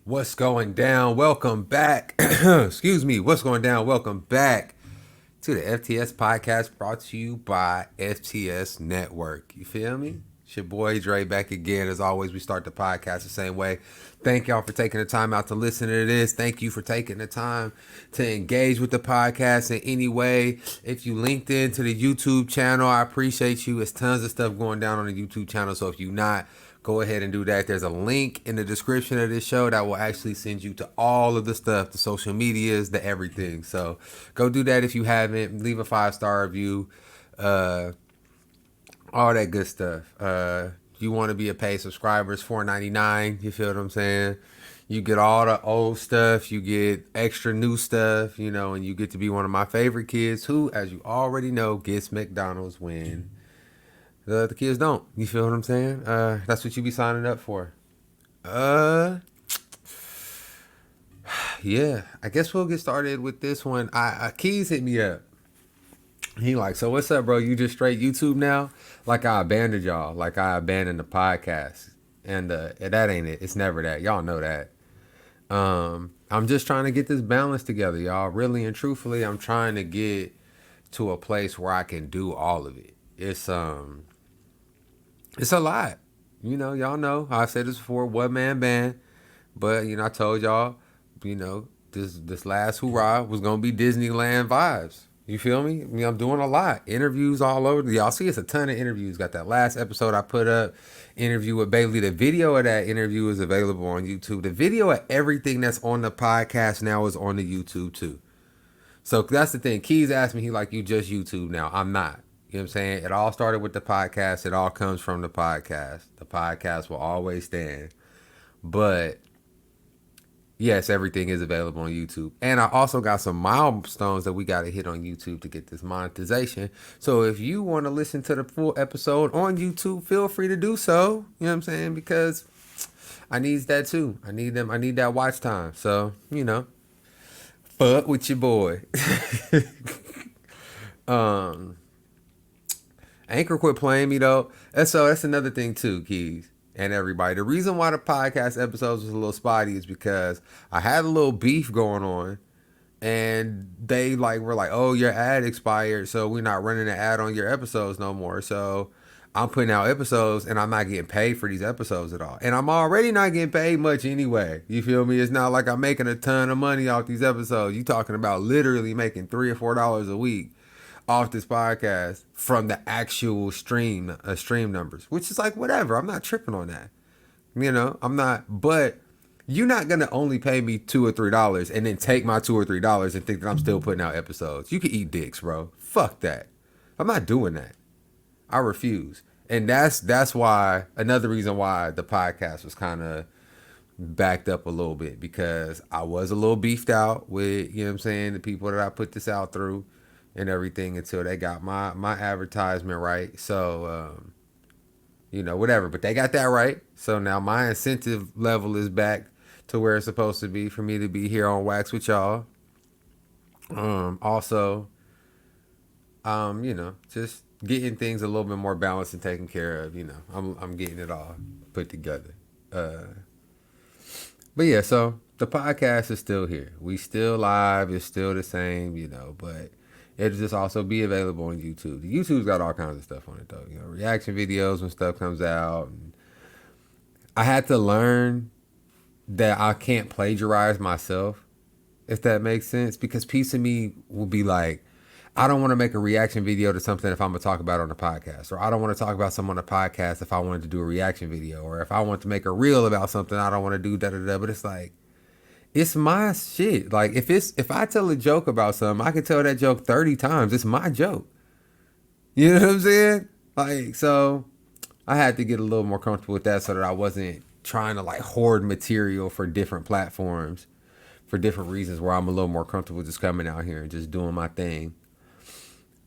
What's going down? Welcome back. Excuse me. What's going down? Welcome back to the F.T.S podcast brought to you by F.T.S Network. You feel me? It's your boy Dre back again. As always, we start the podcast the same way. Thank y'all for taking the time out to listen to this. Thank you for taking the time to engage with the podcast in any way. If you linked into the YouTube channel, I appreciate you. There's tons of stuff going down on the YouTube channel. So if you're not, go ahead and do that. There's a link in the description of this show that will actually send you to all of the stuff, the social medias, the everything. So go do that if you haven't. Leave a 5-star review. All that good stuff. You want to be a paid subscriber, it's $4.99. You feel what I'm saying? You get all the old stuff, you get extra new stuff, and you get to be one of my favorite kids who, as you already know, gets McDonald's when the kids don't. You feel what I'm saying? That's what you be signing up for. Yeah, I guess we'll get started with this one. Keys hit me up. He like, so what's up, bro? You just straight YouTube now? Like I abandoned y'all. Like I abandoned the podcast. And that ain't it. It's never that. Y'all know that. I'm just trying to get this balance together, y'all. Really and truthfully, I'm trying to get to a place where I can do all of it. It's a lot. Y'all know. I said this before, one man band. But, I told y'all, this last hurrah was gonna be Disneyland vibes. You feel me? I mean, I'm doing a lot. Interviews all over. Y'all see it's a ton of interviews. Got that last episode I put up, interview with Bailey. The video of that interview is available on YouTube. The video of everything that's on the podcast now is on the YouTube too. So that's the thing. Keys asked me, he like, you just YouTube now. I'm not. You know what I'm saying? It all started with the podcast. It all comes from the podcast. The podcast will always stand. But yes, everything is available on YouTube. And I also got some milestones that we got to hit on YouTube to get this monetization. So if you want to listen to the full episode on YouTube, feel free to do so. You know what I'm saying? Because I need that too. I need them. I need that watch time. So, fuck with your boy. Anchor quit playing me though. And so that's another thing too, Keys. And everybody. The reason why the podcast episodes was a little spotty is because I had a little beef going on, and they were like, "Oh, your ad expired, so we're not running an ad on your episodes no more." So I'm putting out episodes, and I'm not getting paid for these episodes at all. And I'm already not getting paid much anyway. You feel me? It's not like I'm making a ton of money off these episodes. You talking about literally making $3 or $4 a week off this podcast from the actual stream numbers, which is like whatever. I'm not tripping on that. I'm not. But you're not gonna only pay me $2 or $3 and then take my $2 or $3 and think that I'm still putting out episodes. You can eat dicks, bro. Fuck that. I'm not doing that. I refuse. And that's why another reason why the podcast was kind of backed up a little bit, because I was a little beefed out with, what I'm saying, the people that I put this out through and everything until they got my advertisement right. So, whatever. But they got that right. So now my incentive level is back to where it's supposed to be for me to be here on Wax with y'all. Also, just getting things a little bit more balanced and taken care of. I'm getting it all put together. But yeah, so the podcast is still here. We still live. It's still the same, but it'll just also be available on YouTube. The YouTube's got all kinds of stuff on it though. Reaction videos when stuff comes out. And I had to learn that I can't plagiarize myself, if that makes sense. Because piece of me will be like, I don't want to make a reaction video to something if I'm going to talk about it on the podcast. Or I don't want to talk about something on the podcast if I wanted to do a reaction video. Or if I want to make a reel about something, I don't want to do da-da-da. But it's like, it's my shit. Like if I tell a joke about something, I can tell that joke 30 times. It's my joke. You know what I'm saying? Like, so I had to get a little more comfortable with that so that I wasn't trying to hoard material for different platforms for different reasons, where I'm a little more comfortable just coming out here and just doing my thing.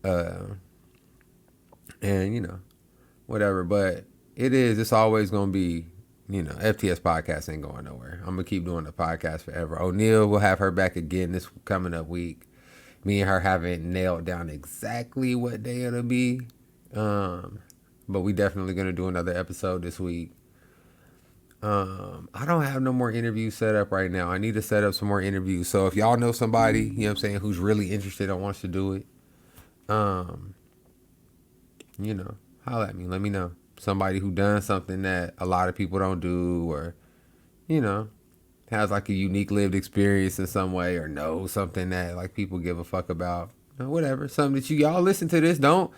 And whatever, but it's always going to be, FTS podcast ain't going nowhere. I'm going to keep doing the podcast forever. O'Neal will have her back again this coming up week. Me and her haven't nailed down exactly what day it'll be. But we definitely going to do another episode this week. I don't have no more interviews set up right now. I need to set up some more interviews. So if y'all know somebody, you know what I'm saying, who's really interested and wants to do it, um, you know, holla at me. Let me know. Somebody who done something that a lot of people don't do, or, you know, has like a unique lived experience in some way, or knows something that like people give a fuck about. Whatever. Something that y'all listen to this. Don't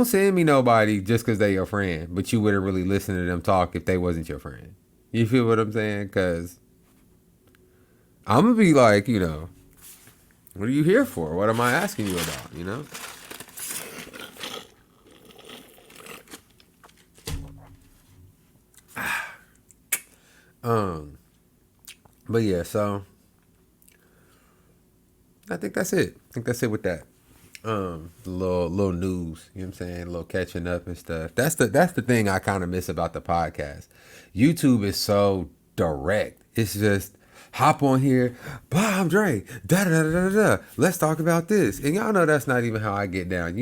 send me nobody just because they your friend, but you wouldn't really listen to them talk if they wasn't your friend. You feel what I'm saying? Because I'm gonna be like, what are you here for? What am I asking you about? Um, but yeah, so I think that's it. I think that's it with that. The little news, you know what I'm saying? A little catching up and stuff. That's the thing I kind of miss about the podcast. YouTube is so direct. It's just hop on here, blah, I'm Dre, da da da da da. Let's talk about this. And y'all know that's not even how I get down.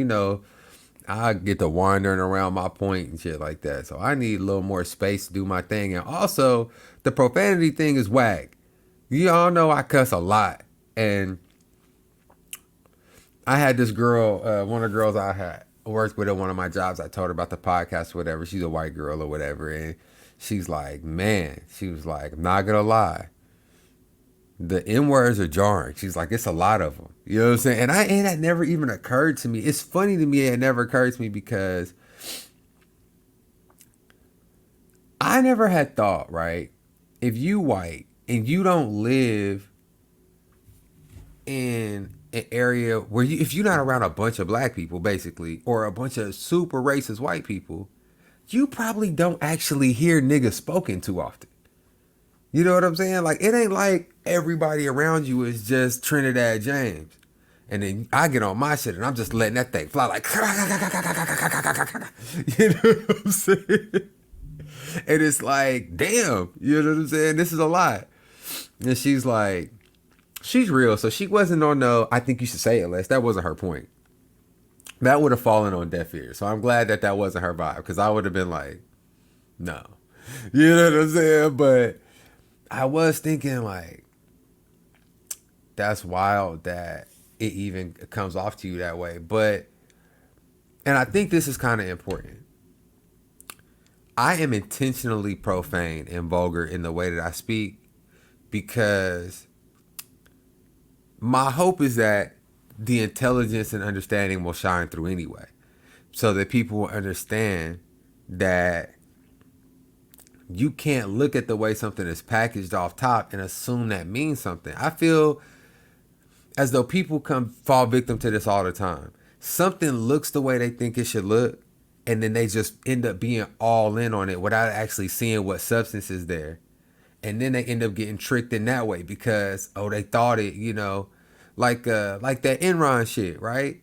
I get to wandering around my point and shit like that. So I need a little more space to do my thing. And also, the profanity thing is whack. You all know I cuss a lot. And I had this girl, one of the girls I had worked with at one of my jobs. I told her about the podcast or whatever. She's a white girl or whatever. And she's like, man, she was like, I'm not going to lie. The N words are jarring. She's like, it's a lot of them. You know what I'm saying? And that never even occurred to me. It's funny to me. It never occurred to me because I never had thought, right? If you white and you don't live in an area where if you're not around a bunch of black people, basically, or a bunch of super racist white people, you probably don't actually hear niggas spoken too often. You know what I'm saying? Like, it ain't like everybody around you is just Trinidad James. And then I get on my shit and I'm just letting that thing fly like, you know what I'm saying? And it's like, damn, you know what I'm saying? This is a lot. And she's like, she's real. So she wasn't on I think you should say it less. That wasn't her point. That would have fallen on deaf ears. So I'm glad that wasn't her vibe, because I would have been like, no. You know what I'm saying? But I was thinking like, that's wild that it even comes off to you that way. And I think this is kind of important. I am intentionally profane and vulgar in the way that I speak, because my hope is that the intelligence and understanding will shine through anyway, so that people will understand that you can't look at the way something is packaged off top and assume that means something. I feel as though people fall victim to this all the time. Something looks the way they think it should look, and then they just end up being all in on it without actually seeing what substance is there. And then they end up getting tricked in that way because, they thought it, like that Enron shit, right?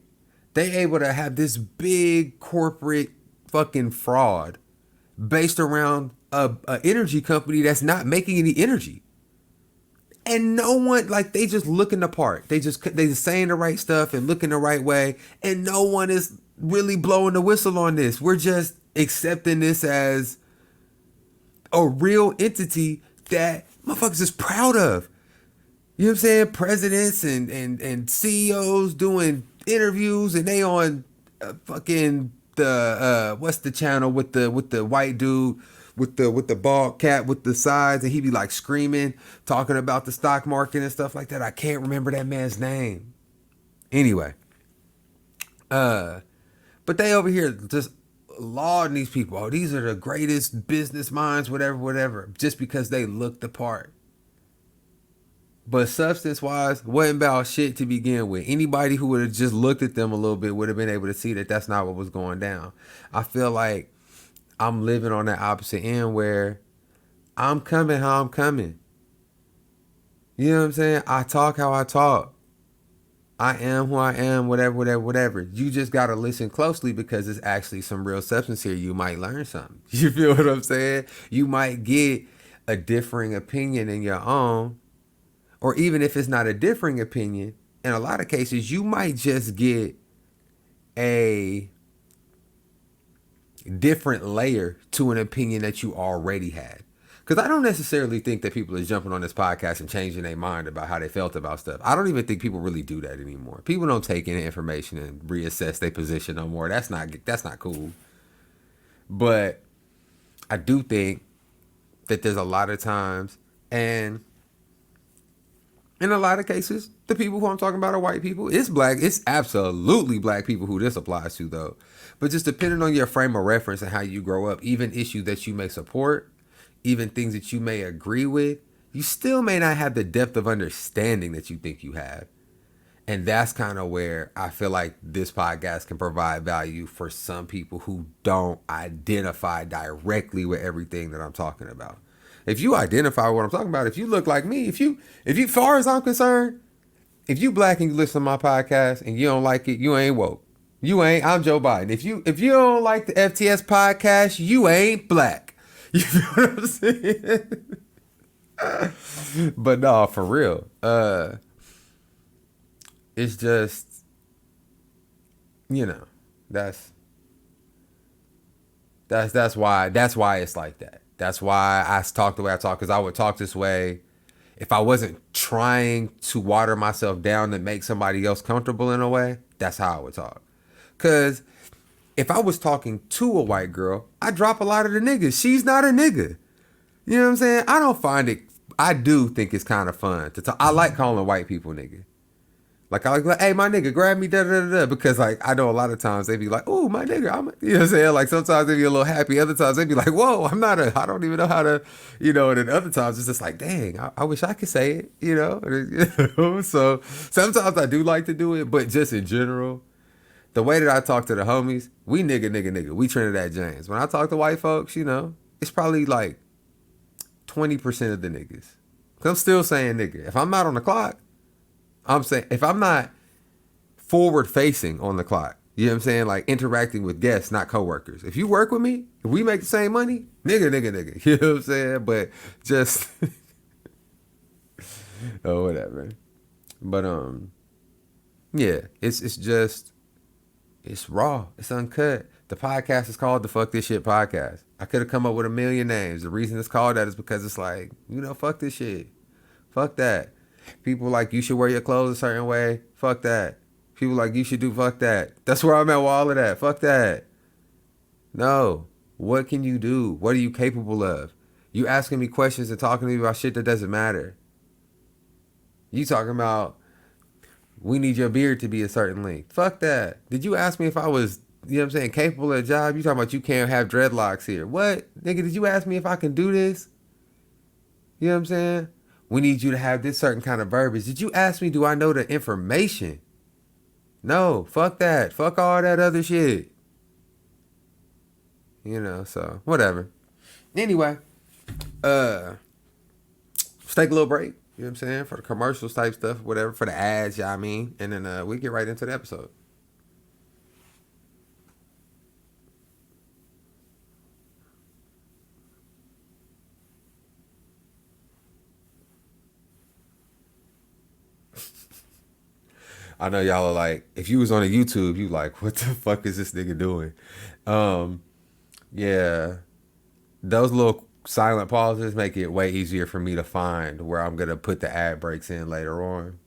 They able to have this big corporate fucking fraud based around a energy company that's not making any energy. And no one, like, they just looking the part. They just saying the right stuff and looking the right way. And no one is really blowing the whistle on this. We're just accepting this as a real entity that motherfuckers is proud of. You know what I'm saying? Presidents and CEOs doing interviews, and they on fucking the what's the channel with the white dude with the bald cap with the sides, and he be like screaming, talking about the stock market and stuff like that. I can't remember that man's name. Anyway, but they over here just lauding these people. Oh, these are the greatest business minds, whatever, just because they look the part. But substance-wise, wasn't about shit to begin with. Anybody who would have just looked at them a little bit would have been able to see that that's not what was going down. I feel like I'm living on that opposite end where I'm coming how I'm coming. You know what I'm saying? I talk how I talk. I am who I am, whatever. You just got to listen closely, because it's actually some real substance here. You might learn something. You feel what I'm saying? You might get a differing opinion in your own. Or even if it's not a differing opinion, in a lot of cases, you might just get a different layer to an opinion that you already had. Because I don't necessarily think that people are jumping on this podcast and changing their mind about how they felt about stuff. I don't even think people really do that anymore. People don't take in information and reassess their position no more. That's not cool. But I do think that there's a lot of times, and in a lot of cases, the people who I'm talking about are white people. It's black. It's absolutely black people who this applies to, though. But just depending on your frame of reference and how you grow up, even issues that you may support, even things that you may agree with, you still may not have the depth of understanding that you think you have. And that's kind of where I feel like this podcast can provide value for some people who don't identify directly with everything that I'm talking about. If you identify with what I'm talking about, if you look like me, if you, far as I'm concerned, if you black and you listen to my podcast and you don't like it, you ain't woke. I'm Joe Biden. If you don't like the F.T.S. podcast, you ain't black. You feel what I'm saying? But no, for real. It's just, that's why it's like that. That's why I talk the way I talk, because I would talk this way if I wasn't trying to water myself down to make somebody else comfortable in a way. That's how I would talk. Because if I was talking to a white girl, I drop a lot of the niggas. She's not a nigga. You know what I'm saying? I do think it's kind of fun to talk. I like calling white people nigga. Like, I like, hey, my nigga, grab me, da da da da. Because, like, I know a lot of times they be like, oh, my nigga, you know what I'm saying? Like, sometimes they be a little happy. Other times they be like, whoa, I don't even know how to, And then other times it's just like, dang, I wish I could say it, So, sometimes I do like to do it. But just in general, the way that I talk to the homies, we nigga. We Trinidad James. When I talk to white folks, it's probably like 20% of the niggas. Because I'm still saying nigga. If I'm not on the clock, I'm saying, if I'm not forward facing on the clock, you know what I'm saying? Like interacting with guests, not coworkers. If you work with me, if we make the same money, nigga. You know what I'm saying? But just, oh, whatever. But, yeah, it's raw. It's uncut. The podcast is called the Fuck This Shit Podcast. I could have come up with a million names. The reason it's called that is because it's like, fuck this shit. Fuck that. People like, you should wear your clothes a certain way. Fuck that. People like, you should do fuck that. That's where I'm at with all of that. Fuck that. No. What can you do? What are you capable of? You asking me questions and talking to me about shit that doesn't matter. You talking about, we need your beard to be a certain length. Fuck that. Did you ask me if I was, capable of a job? You talking about you can't have dreadlocks here. What? Nigga, did you ask me if I can do this? You know what I'm saying? We need you to have this certain kind of verbiage. Did you ask me, do I know the information? No, fuck that. Fuck all that other shit. So whatever. Anyway, let's take a little break. You know what I'm saying? For the commercials type stuff, whatever, for the ads, I mean. And then we get right into the episode. I know y'all are like, if you was on a YouTube, you like, what the fuck is this nigga doing? Yeah, those little silent pauses make it way easier for me to find where I'm gonna put the ad breaks in later on.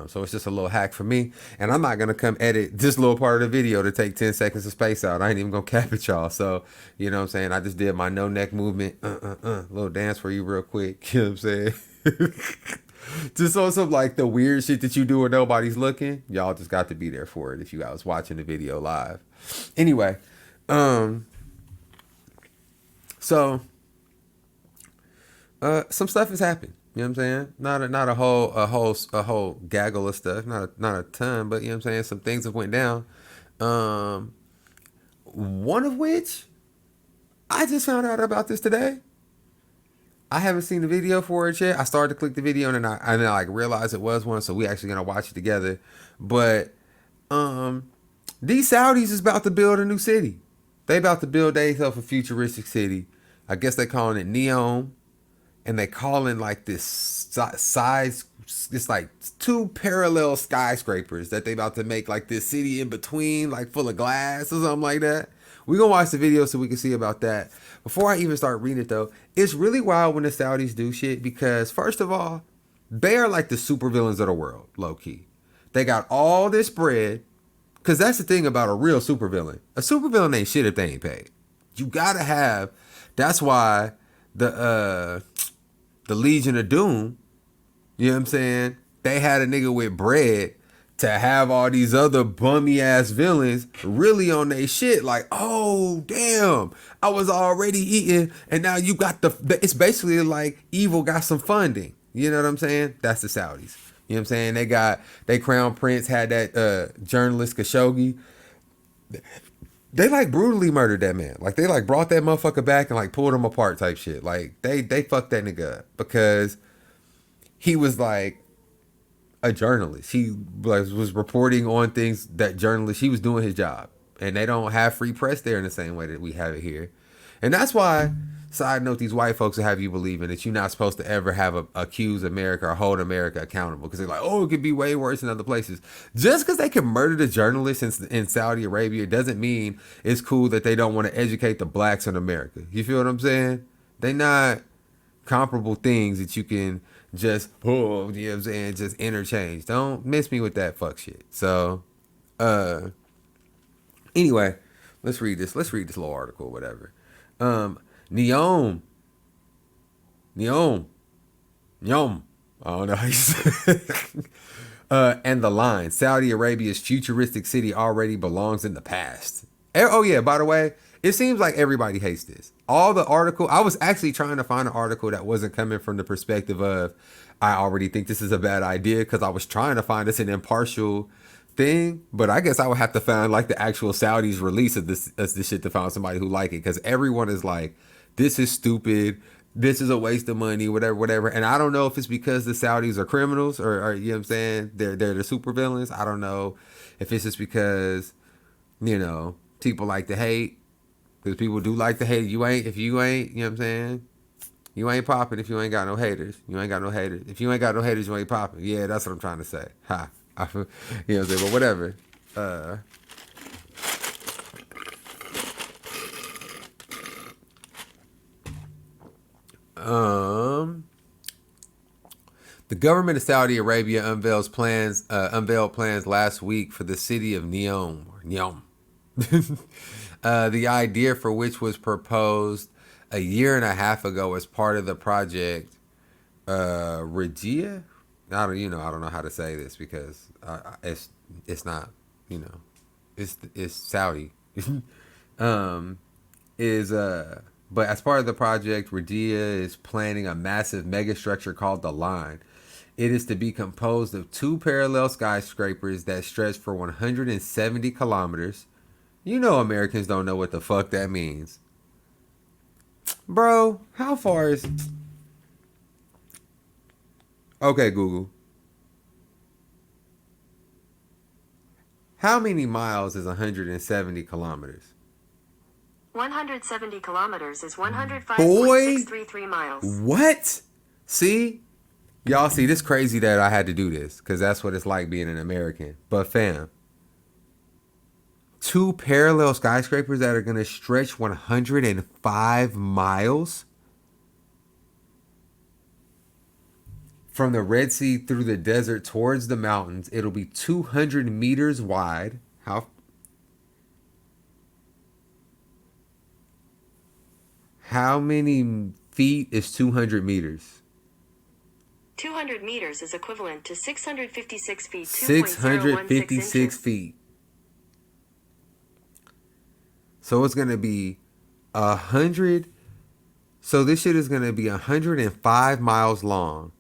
So it's just a little hack for me, and I'm not gonna come edit this little part of the video to take 10 seconds of space out. I ain't even gonna cap it, y'all. So you know what I'm saying? I just did my no neck movement, little dance for you real quick. You know what I'm saying? Just on some like the weird shit that you do when nobody's looking. Y'all just got to be there for it if you guys watching the video live. Anyway, so some stuff has happened. You know what I'm saying? Not a whole gaggle of stuff. Not a ton, but you know what I'm saying? Some things have went down. One of which I just found out about this today. I haven't seen the video for it yet. I started to click the video and then I like realized it was one, so we actually gonna watch it together. But these Saudis is about to build a new city. They about to build themselves a futuristic city. I guess they calling it Neon, and they calling like this size. It's like two parallel skyscrapers that they about to make like this city in between, like full of glass or something like that. We're going to watch the video so we can see about that. Before I even start reading it, though, it's really wild when the Saudis do shit because, first of all, they are like the supervillains of the world, low key. They got all this bread, because that's the thing about a real supervillain. A supervillain ain't shit if they ain't paid. You gotta have. That's why the Legion of Doom, you know what I'm saying? They had a nigga with bread to have all these other bummy ass villains really on their shit. Like, oh damn, I was already eating, and now you got it's basically like evil got some funding. You know what I'm saying? That's the Saudis. You know what I'm saying? They crown prince had that journalist Khashoggi. They like brutally murdered that man. Like they like brought that motherfucker back and like pulled him apart type shit. Like they fucked that nigga up because he was like a journalist. He was reporting on things that journalists, he was doing his job. And they don't have free press there in the same way that we have it here. And that's why, side note, these white folks will have you believing that you're not supposed to ever have accuse America or hold America accountable. Because they're like, oh, it could be way worse in other places. Just because they can murder the journalists in Saudi Arabia doesn't mean it's cool that they don't want to educate the blacks in America. You feel what I'm saying? They not comparable things that you can just, oh, you know what I'm saying, just interchange. Don't miss me with that fuck shit. So, anyway, let's read this little article, whatever. Neom. Yum. I don't know how you say it. And the line, Saudi Arabia's futuristic city already belongs in the past. Oh yeah, by the way, it seems like everybody hates this. All the article, I was actually trying to find an article that wasn't coming from the perspective of, I already think this is a bad idea, because I was trying to find this an impartial thing, but I guess I would have to find like the actual Saudis release of this shit to find somebody who like it, because everyone is like, this is stupid, this is a waste of money, whatever. And I don't know if it's because the Saudis are criminals or you know what I'm saying, they're the super villains. I don't know if it's just because, you know, people like to hate, because people do like to hate. If you ain't, you know what I'm saying, you ain't popping if you ain't got no haters. You ain't got no haters. If you ain't got no haters, you ain't popping. Yeah, that's what I'm trying to say. Ha. You know what I'm saying? But whatever. The government of Saudi Arabia unveiled plans last week for the city of Neom. The idea for which was proposed a year and a half ago as part of the project Regia. I don't know how to say this because it's not, it's Saudi. is But as part of the project, Regia is planning a massive megastructure called the Line. It is to be composed of two parallel skyscrapers that stretch for 170 kilometers. You know Americans don't know what the fuck that means. Bro, how far is... Okay, Google. How many miles is 170 kilometers? 170 kilometers is 105.633 miles. What? See? Y'all see, this crazy that I had to do this, because that's what it's like being an American. But fam, two parallel skyscrapers that are going to stretch 105 miles from the Red Sea through the desert towards the mountains. It'll be 200 meters wide. How many feet is 200 meters? 200 meters is equivalent to 656 feet. 656 feet. So it's going to be 100. So this shit is going to be 105 miles long,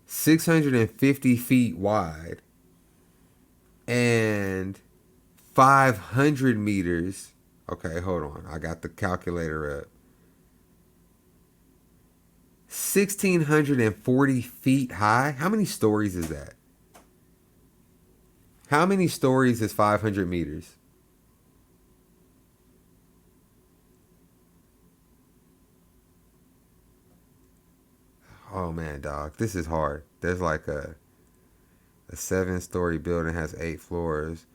650 feet wide, and 500 meters. Okay, hold on. I got the calculator up. 1,640 feet high. How many stories is that? How many stories is 500 meters? Oh man, dog, this is hard. There's like a 7-story building has 8 floors.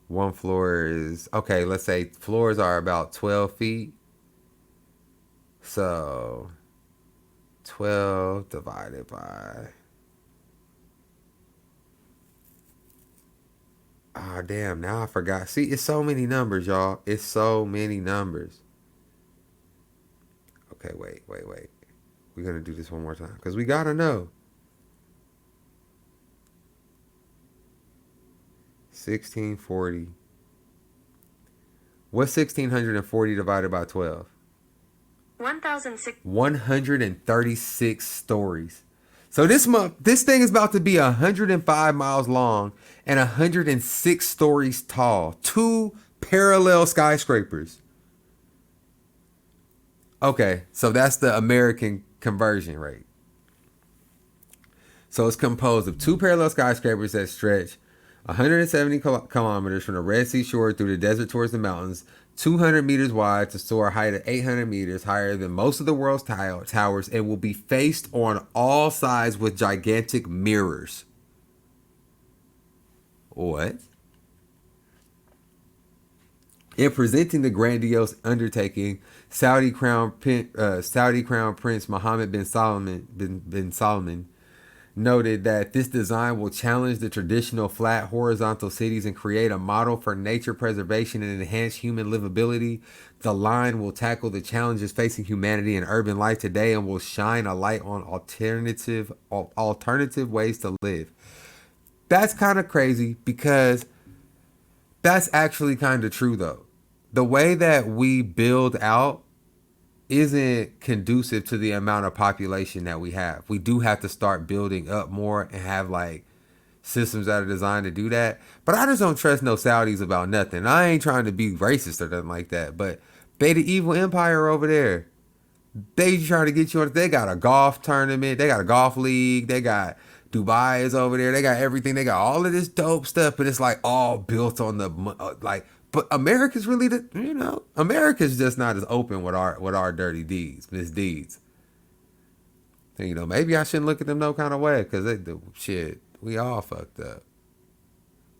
One floor is, okay, let's say floors are about 12 feet. So 12 divided by, ah, damn, now I forgot. See, it's so many numbers, y'all. It's so many numbers. Okay, wait. We're going to do this one more time because we got to know. 1640. What's 1640 divided by 12? 136 stories. So this thing is about to be 105 miles long and 106 stories tall. 2 parallel skyscrapers. Okay, so that's the American conversion rate. So it's composed of 2 parallel skyscrapers that stretch 170 kilometers from the Red Sea shore through the desert towards the mountains, 200 meters wide to soar a height of 800 meters higher than most of the world's towers, and will be faced on all sides with gigantic mirrors. What? In presenting the grandiose undertaking, Saudi Crown Prince Mohammed bin Salman noted that this design will challenge the traditional flat horizontal cities and create a model for nature preservation and enhance human livability. The line will tackle the challenges facing humanity and urban life today and will shine a light on alternative ways to live. That's kind of crazy because that's actually kind of true though. The way that we build out isn't conducive to the amount of population that we have. We do have to start building up more and have like systems that are designed to do that. But I just don't trust no Saudis about nothing. I ain't trying to be racist or nothing like that. But they the evil empire over there. They trying to get you on. They got a golf tournament. They got a golf league. They got Dubai is over there. They got everything. They got all of this dope stuff. But it's like all built on the like. But America's really America's just not as open with our dirty deeds, misdeeds. And, maybe I shouldn't look at them no kind of way because they do shit. We all fucked up.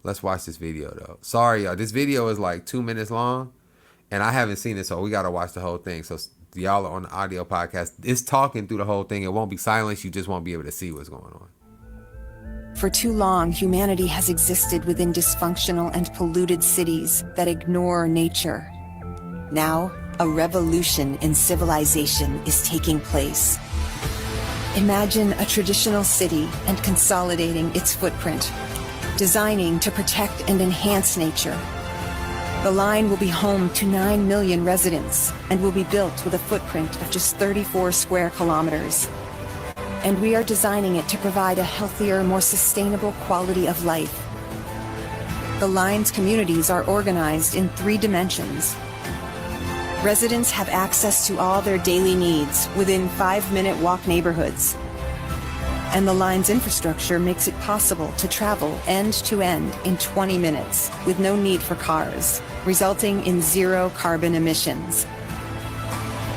Let's watch this video though. Sorry, y'all. This video is like 2 minutes long, and I haven't seen it, so we gotta watch the whole thing. So y'all are on the audio podcast. It's talking through the whole thing. It won't be silence. You just won't be able to see what's going on. For too long, humanity has existed within dysfunctional and polluted cities that ignore nature. Now, a revolution in civilization is taking place. Imagine a traditional city and consolidating its footprint, designing to protect and enhance nature. The line will be home to 9 million residents and will be built with a footprint of just 34 square kilometers. And we are designing it to provide a healthier, more sustainable quality of life. The line's communities are organized in 3 dimensions. Residents have access to all their daily needs within 5-minute walk neighborhoods. And the line's infrastructure makes it possible to travel end to end in 20 minutes with no need for cars, resulting in 0 carbon emissions.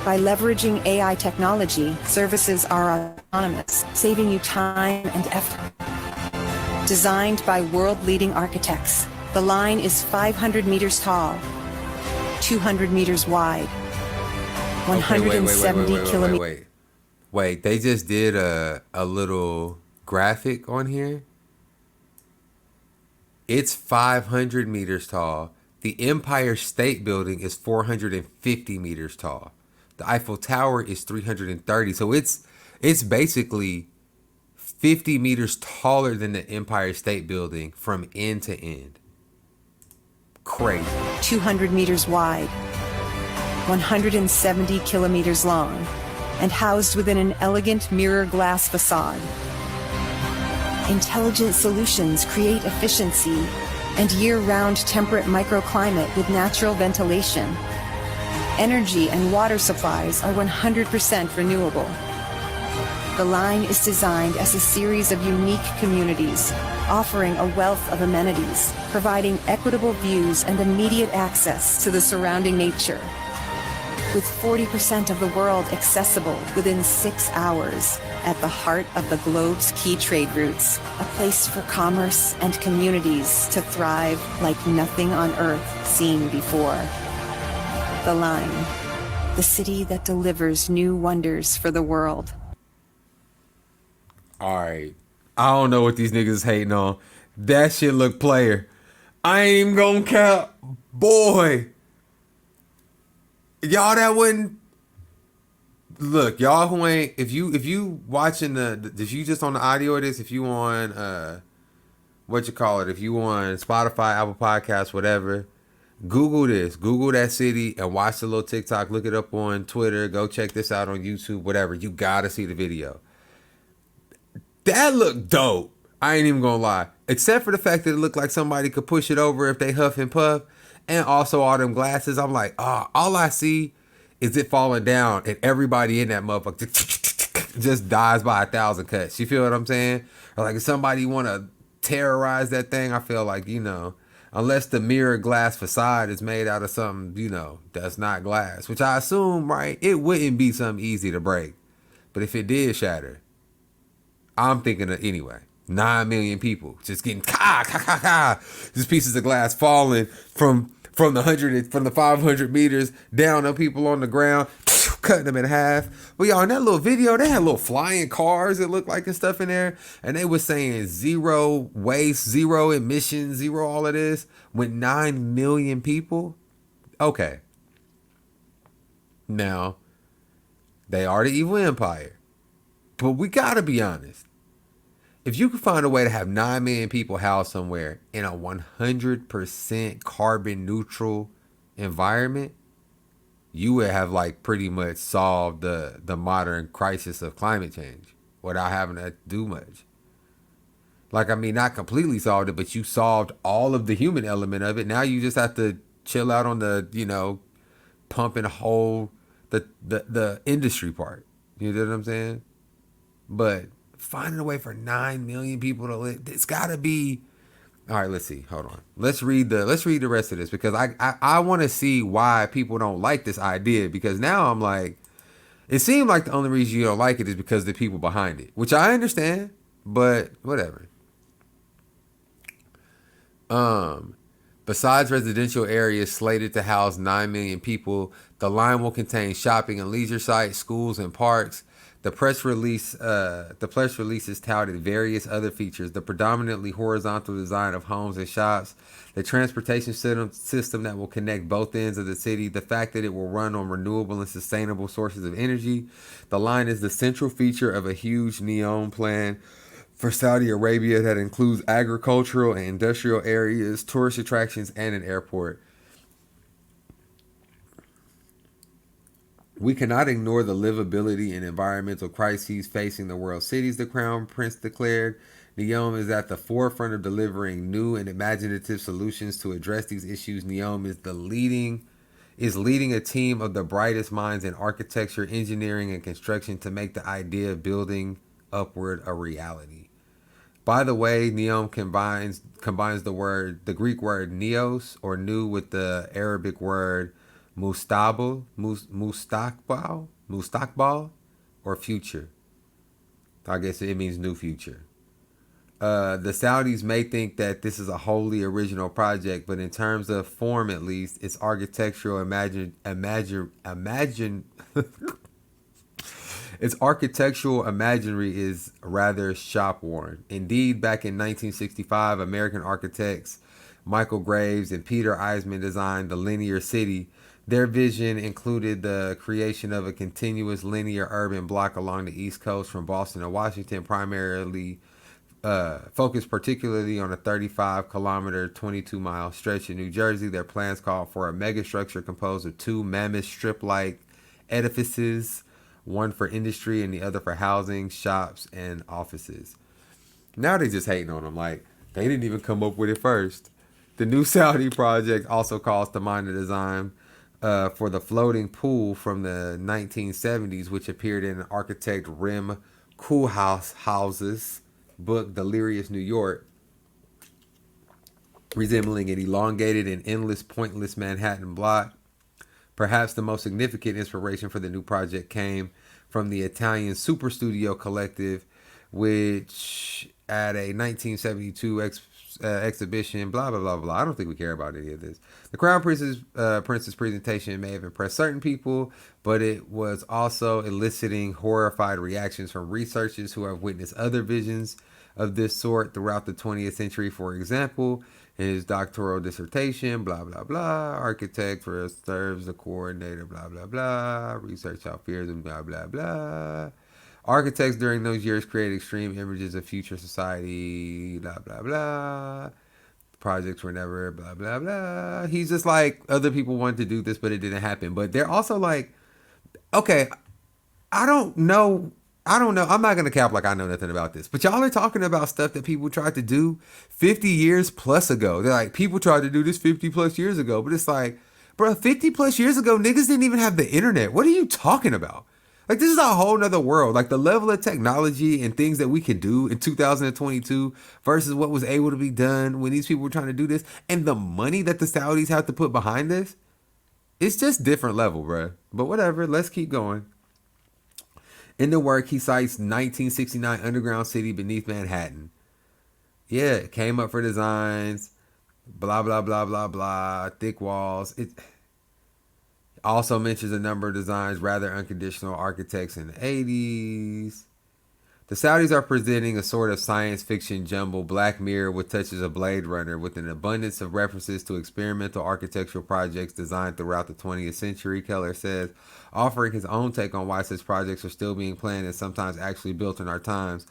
By leveraging AI technology, services are autonomous, saving you time and effort. Designed by world-leading architects, the line is 500 meters tall, 200 meters wide, 170 kilometers. Wait, they just did a little graphic on here. It's 500 meters tall. The Empire State Building is 450 meters tall. The Eiffel Tower is 330. So it's basically 50 meters taller than the Empire State Building from end to end. Crazy. 200 meters wide, 170 kilometers long, and housed within an elegant mirror glass facade. Intelligent solutions create efficiency and year-round temperate microclimate with natural ventilation. Energy and water supplies are 100% renewable. The line is designed as a series of unique communities, offering a wealth of amenities, providing equitable views and immediate access to the surrounding nature. with 40% of the world accessible within 6 hours, at the heart of the globe's key trade routes, a place for commerce and communities to thrive like nothing on Earth seen before. The Line, the city that delivers new wonders for the world. All right. I don't know what these niggas is hating on. That shit look player. I ain't even gonna count. Boy. Y'all that wouldn't look, y'all who ain't if you watching if you just on the audio of this, if you on what you call it, if you on Spotify, Apple Podcasts, whatever, Google this. Google that city and watch the little TikTok, look it up on Twitter, go check this out on YouTube, whatever. You gotta see the video. That looked dope. I ain't even gonna lie. Except for the fact that it looked like somebody could push it over if they huff and puff. And also all them glasses. I'm like, all I see is it falling down and everybody in that motherfucker just dies by 1,000 cuts. You feel what I'm saying? Or like if somebody want to terrorize that thing, I feel like, unless the mirror glass facade is made out of something, that's not glass. Which I assume, right, it wouldn't be something easy to break. But if it did shatter, I'm thinking of, anyway, 9 million people just getting just pieces of glass falling from the 500 meters down on people on the ground, cutting them in half. But y'all, in that little video, they had little flying cars, it looked like, and stuff in there. And they were saying zero waste, zero emissions, zero all of this with 9 million people. Okay. Now, they are the evil empire. But we gotta be honest. If you could find a way to have 9 million people housed somewhere in a 100% carbon neutral environment, you would have like pretty much solved the modern crisis of climate change without having to do much. Like, I mean, not completely solved it, but you solved all of the human element of it. Now you just have to chill out on the, pump and hold the industry part. You know what I'm saying? But finding a way for 9 million people to live, it's gotta be. All right, let's see. Hold on. Let's read the rest of this, because I want to see why people don't like this idea, because now I'm like, it seemed like the only reason you don't like it is because the people behind it, which I understand, but whatever. Besides residential areas slated to house 9 million people, the line will contain shopping and leisure sites, schools, and parks. The press releases touted various other features: the predominantly horizontal design of homes and shops, the transportation system that will connect both ends of the city, the fact that it will run on renewable and sustainable sources of energy. The line is the central feature of a huge NEOM plan for Saudi Arabia that includes agricultural and industrial areas, tourist attractions, and an airport. We cannot ignore the livability and environmental crises facing the world's cities, the Crown Prince declared. NEOM is at the forefront of delivering new and imaginative solutions to address these issues. NEOM is leading a team of the brightest minds in architecture, engineering, and construction to make the idea of building upward a reality. By the way, NEOM combines the Greek word neos, or new, with the Arabic word mustakbal, or future. I guess it means new future. The Saudis may think that this is a wholly original project, but in terms of form, at least, its architectural its architectural imaginary is rather shop-worn. Indeed, back in 1965, American architects Michael Graves and Peter Eisman designed the linear city. Their vision included the creation of a continuous linear urban block along the East Coast from Boston to Washington, primarily focused particularly on a 35-kilometer, 22-mile stretch in New Jersey. Their plans called for a megastructure composed of 2 mammoth strip-like edifices, one for industry and the other for housing, shops, and offices. Now they just hating on them like they didn't even come up with it first. The new Saudi project also calls to mind the design for the floating pool from the 1970s, which appeared in architect Rem Koolhaas's book Delirious New York, resembling an elongated and endless, pointless Manhattan block. Perhaps the most significant inspiration for the new project came from the Italian Super Studio Collective, which at a 1972 exhibition, blah, blah, blah, blah. I don't think we care about any of this. The Crown Prince's presentation may have impressed certain people, but it was also eliciting horrified reactions from researchers who have witnessed other visions of this sort throughout the 20th century. For example, in his doctoral dissertation, blah, blah, blah, architect serves the coordinator, blah, blah, blah, research how fears and blah, blah, blah. Architects during those years created extreme images of future society, blah, blah, blah. Projects were never, blah, blah, blah. He's just like, other people wanted to do this, but it didn't happen. But they're also like, okay, I don't know. I'm not going to cap like I know nothing about this. But y'all are talking about stuff that people tried to do 50 years plus ago. They're like, people tried to do this 50 plus years ago. But it's like, bro, 50 plus years ago, niggas didn't even have the internet. What are you talking about? Like, this is a whole nother world. Like, the level of technology and things that we can do in 2022 versus what was able to be done when these people were trying to do this. And the money that the Saudis have to put behind this. It's just different level, bro. But whatever. Let's keep going. In the work, he cites 1969 underground city beneath Manhattan. Yeah, it came up for designs. Blah, blah, blah, blah, blah. Thick walls. It also mentions a number of designs, rather unconditional architects in the 80s. The Saudis are presenting a sort of science fiction jumble, Black Mirror with touches of Blade Runner, with an abundance of references to experimental architectural projects designed throughout the 20th century, Keller says, offering his own take on why such projects are still being planned and sometimes actually built in our times.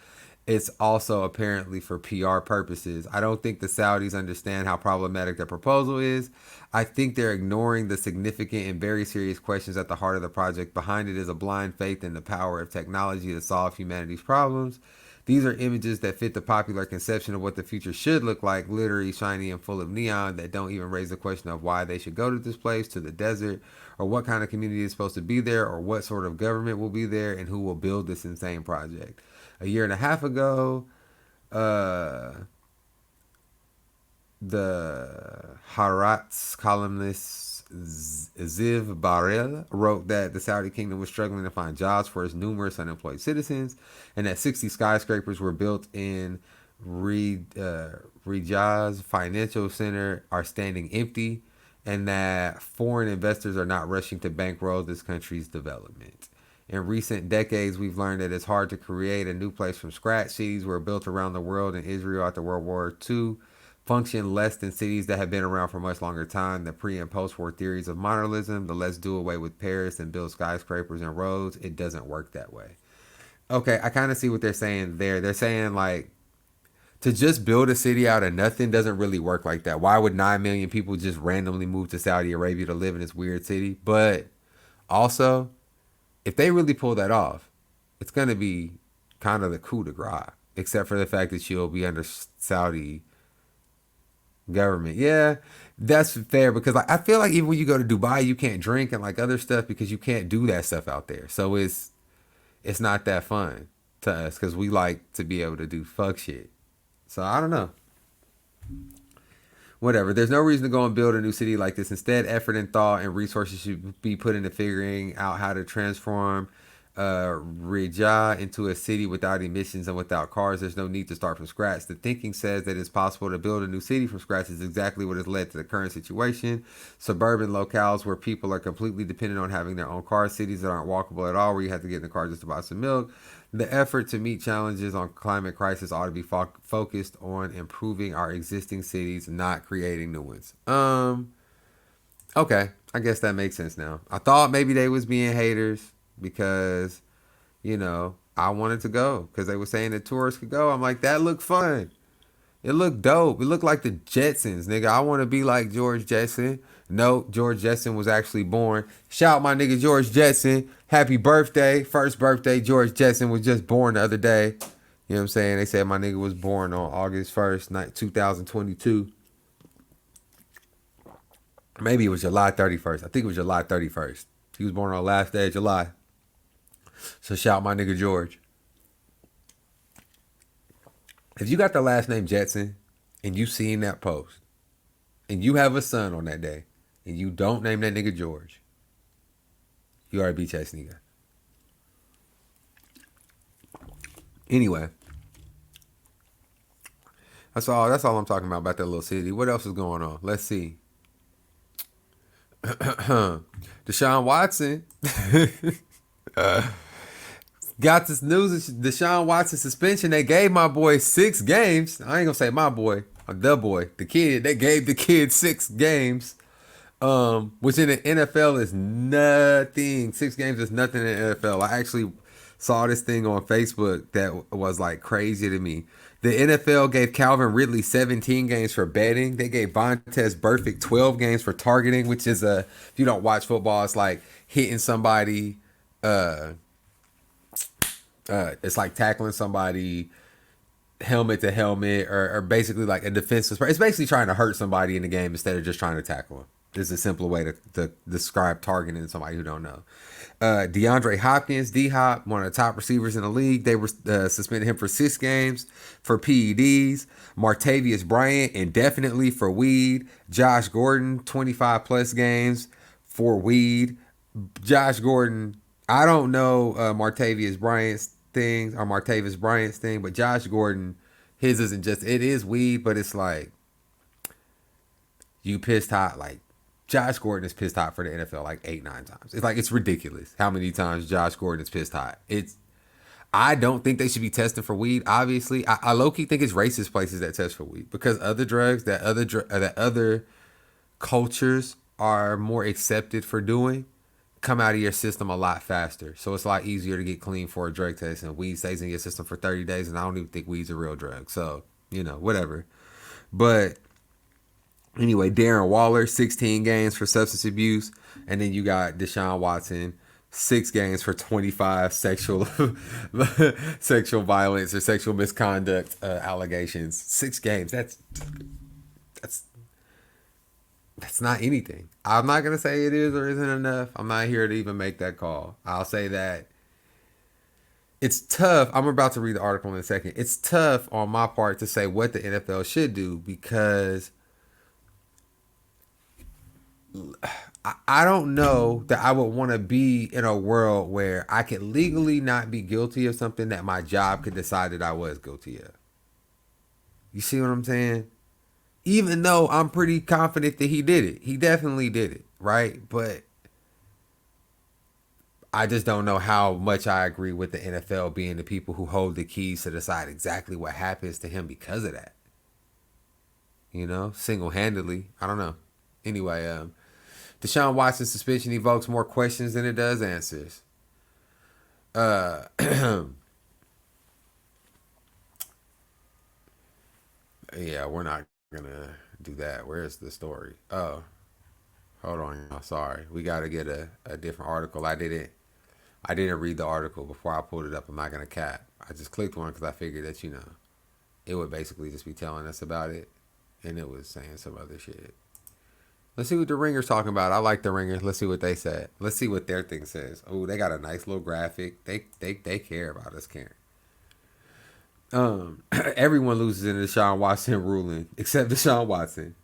It's also apparently for PR purposes. I don't think the Saudis understand how problematic their proposal is. I think they're ignoring the significant and very serious questions at the heart of the project. Behind it is a blind faith in the power of technology to solve humanity's problems. These are images that fit the popular conception of what the future should look like, glittery, shiny, and full of neon, that don't even raise the question of why they should go to this place, to the desert, or what kind of community is supposed to be there, or what sort of government will be there, and who will build this insane project. A year and a half ago, the Haaretz columnist Ziv Barel wrote that the Saudi kingdom was struggling to find jobs for its numerous unemployed citizens, and that 60 skyscrapers were built in Riyadh's financial center are standing empty, and that foreign investors are not rushing to bankroll this country's development. In recent decades, we've learned that it's hard to create a new place from scratch. Cities were built around the world in Israel after World War II function less than cities that have been around for much longer time. The pre- and post-war theories of modernism, the let's do away with Paris and build skyscrapers and roads, it doesn't work that way. Okay, I kind of see what they're saying there. They're saying, like, to just build a city out of nothing doesn't really work like that. Why would 9 million people just randomly move to Saudi Arabia to live in this weird city? But also, if they really pull that off, it's going to be kind of the coup de grace, except for the fact that you'll be under Saudi government. Yeah, that's fair, because like, I feel like even when you go to Dubai, you can't drink and like other stuff because you can't do that stuff out there. So it's not that fun to us because we like to be able to do fuck shit. So I don't know. Whatever. There's no reason to go and build a new city like this. Instead, effort and thought and resources should be put into figuring out how to transform Riyadh into a city without emissions and without cars. There's no need to start from scratch. The thinking says that it's possible to build a new city from scratch is exactly what has led to the current situation. Suburban locales where people are completely dependent on having their own cars, cities that aren't walkable at all, where you have to get in the car just to buy some milk. The effort to meet challenges on climate crisis ought to be focused on improving our existing cities, not creating new ones. Okay, I guess that makes sense now. I thought maybe they was being haters because, you know, I wanted to go because they were saying that tourists could go. I'm like, that looked fun. It looked dope. It looked like the Jetsons, nigga. I want to be like George Jetson. No, George Jetson was actually born. Shout out my nigga George Jetson. Happy birthday. First birthday. George Jetson was just born the other day. You know what I'm saying? They said my nigga was born on August 1st, 2022. Maybe it was July 31st. I think it was July 31st. He was born on the last day of July. So shout out my nigga George. If you got the last name Jetson and you seen that post and you have a son on that day and you don't name that nigga George, You already beat Chase Nigga. Anyway. That's all I'm talking about that little city. What else is going on? Let's see. Deshaun Watson got this news. Deshaun Watson suspension. They gave my boy 6 games. I ain't gonna say my boy. The boy. The kid. They gave the kid 6 games. Which in the NFL is nothing. 6 games is nothing in the NFL. I actually saw this thing on Facebook that was like crazy to me. The NFL gave Calvin Ridley 17 games for betting. They gave Vontaze Burfict 12 games for targeting, which is if you don't watch football, it's like hitting somebody. It's like tackling somebody helmet to helmet, or basically like a defensive. It's basically trying to hurt somebody in the game instead of just trying to tackle them. This is a simpler way to describe targeting somebody who don't know. DeAndre Hopkins, D-Hop, one of the top receivers in the league. They were suspended him for 6 games for PEDs. Martavius Bryant, indefinitely for weed. Josh Gordon, 25 plus games for weed. Josh Gordon, I don't know Martavius Bryant's thing, but Josh Gordon, his isn't just, it is weed, but it's like, you pissed hot, like, Josh Gordon is pissed hot for the NFL like 8-9 times. It's like, it's ridiculous how many times Josh Gordon is pissed hot. I don't think they should be testing for weed. Obviously, I low-key think it's racist places that test for weed, because other drugs that other cultures are more accepted for doing come out of your system a lot faster. So it's a lot easier to get clean for a drug test, and weed stays in your system for 30 days, and I don't even think weed's a real drug. So, whatever. But anyway, Darren Waller, 16 games for substance abuse. And then you got Deshaun Watson, 6 games for 25 sexual violence or sexual misconduct allegations. 6 games. That's not anything. I'm not going to say it is or isn't enough. I'm not here to even make that call. I'll say that it's tough. I'm about to read the article in a second. It's tough on my part to say what the NFL should do, because I don't know that I would want to be in a world where I could legally not be guilty of something that my job could decide that I was guilty of. You see what I'm saying? Even though I'm pretty confident that he did it. He definitely did it, right? But I just don't know how much I agree with the NFL being the people who hold the keys to decide exactly what happens to him because of that. Single-handedly. I don't know. Anyway, Deshaun Watson's suspension evokes more questions than it does answers. Yeah, we're not gonna do that. Where's the story? Oh, hold on. I'm sorry. We got to get a different article. I didn't read the article before I pulled it up. I'm not gonna cap. I just clicked one because I figured that it would basically just be telling us about it, and it was saying some other shit. Let's see what the Ringer's talking about. I like the Ringer. Let's see what they said. Let's see what their thing says. Oh, they got a nice little graphic. They care about us caring. Everyone loses in the Deshaun Watson ruling except Deshaun Watson.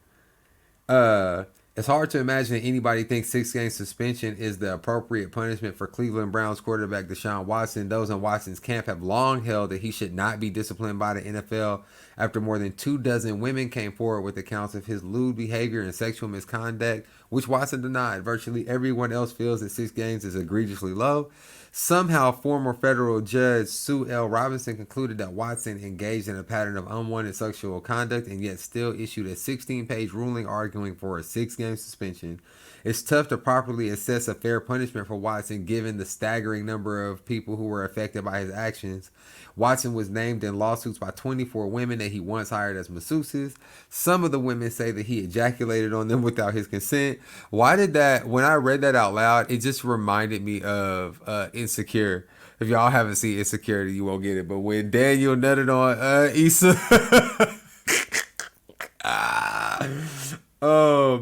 It's hard to imagine that anybody thinks 6-game suspension is the appropriate punishment for Cleveland Browns quarterback Deshaun Watson. Those in Watson's camp have long held that he should not be disciplined by the NFL after more than 24 women came forward with accounts of his lewd behavior and sexual misconduct, which Watson denied. Virtually everyone else feels that 6 games is egregiously low. Somehow, former federal judge Sue L. Robinson concluded that Watson engaged in a pattern of unwanted sexual conduct and yet still issued a 16-page ruling arguing for a 6-game suspension. It's tough to properly assess a fair punishment for Watson given the staggering number of people who were affected by his actions. Watson was named in lawsuits by 24 women that he once hired as masseuses. Some of the women say that he ejaculated on them without his consent. When I read that out loud, it just reminded me of Insecure. If y'all haven't seen Insecure, you won't get it. But when Daniel nutted on Issa...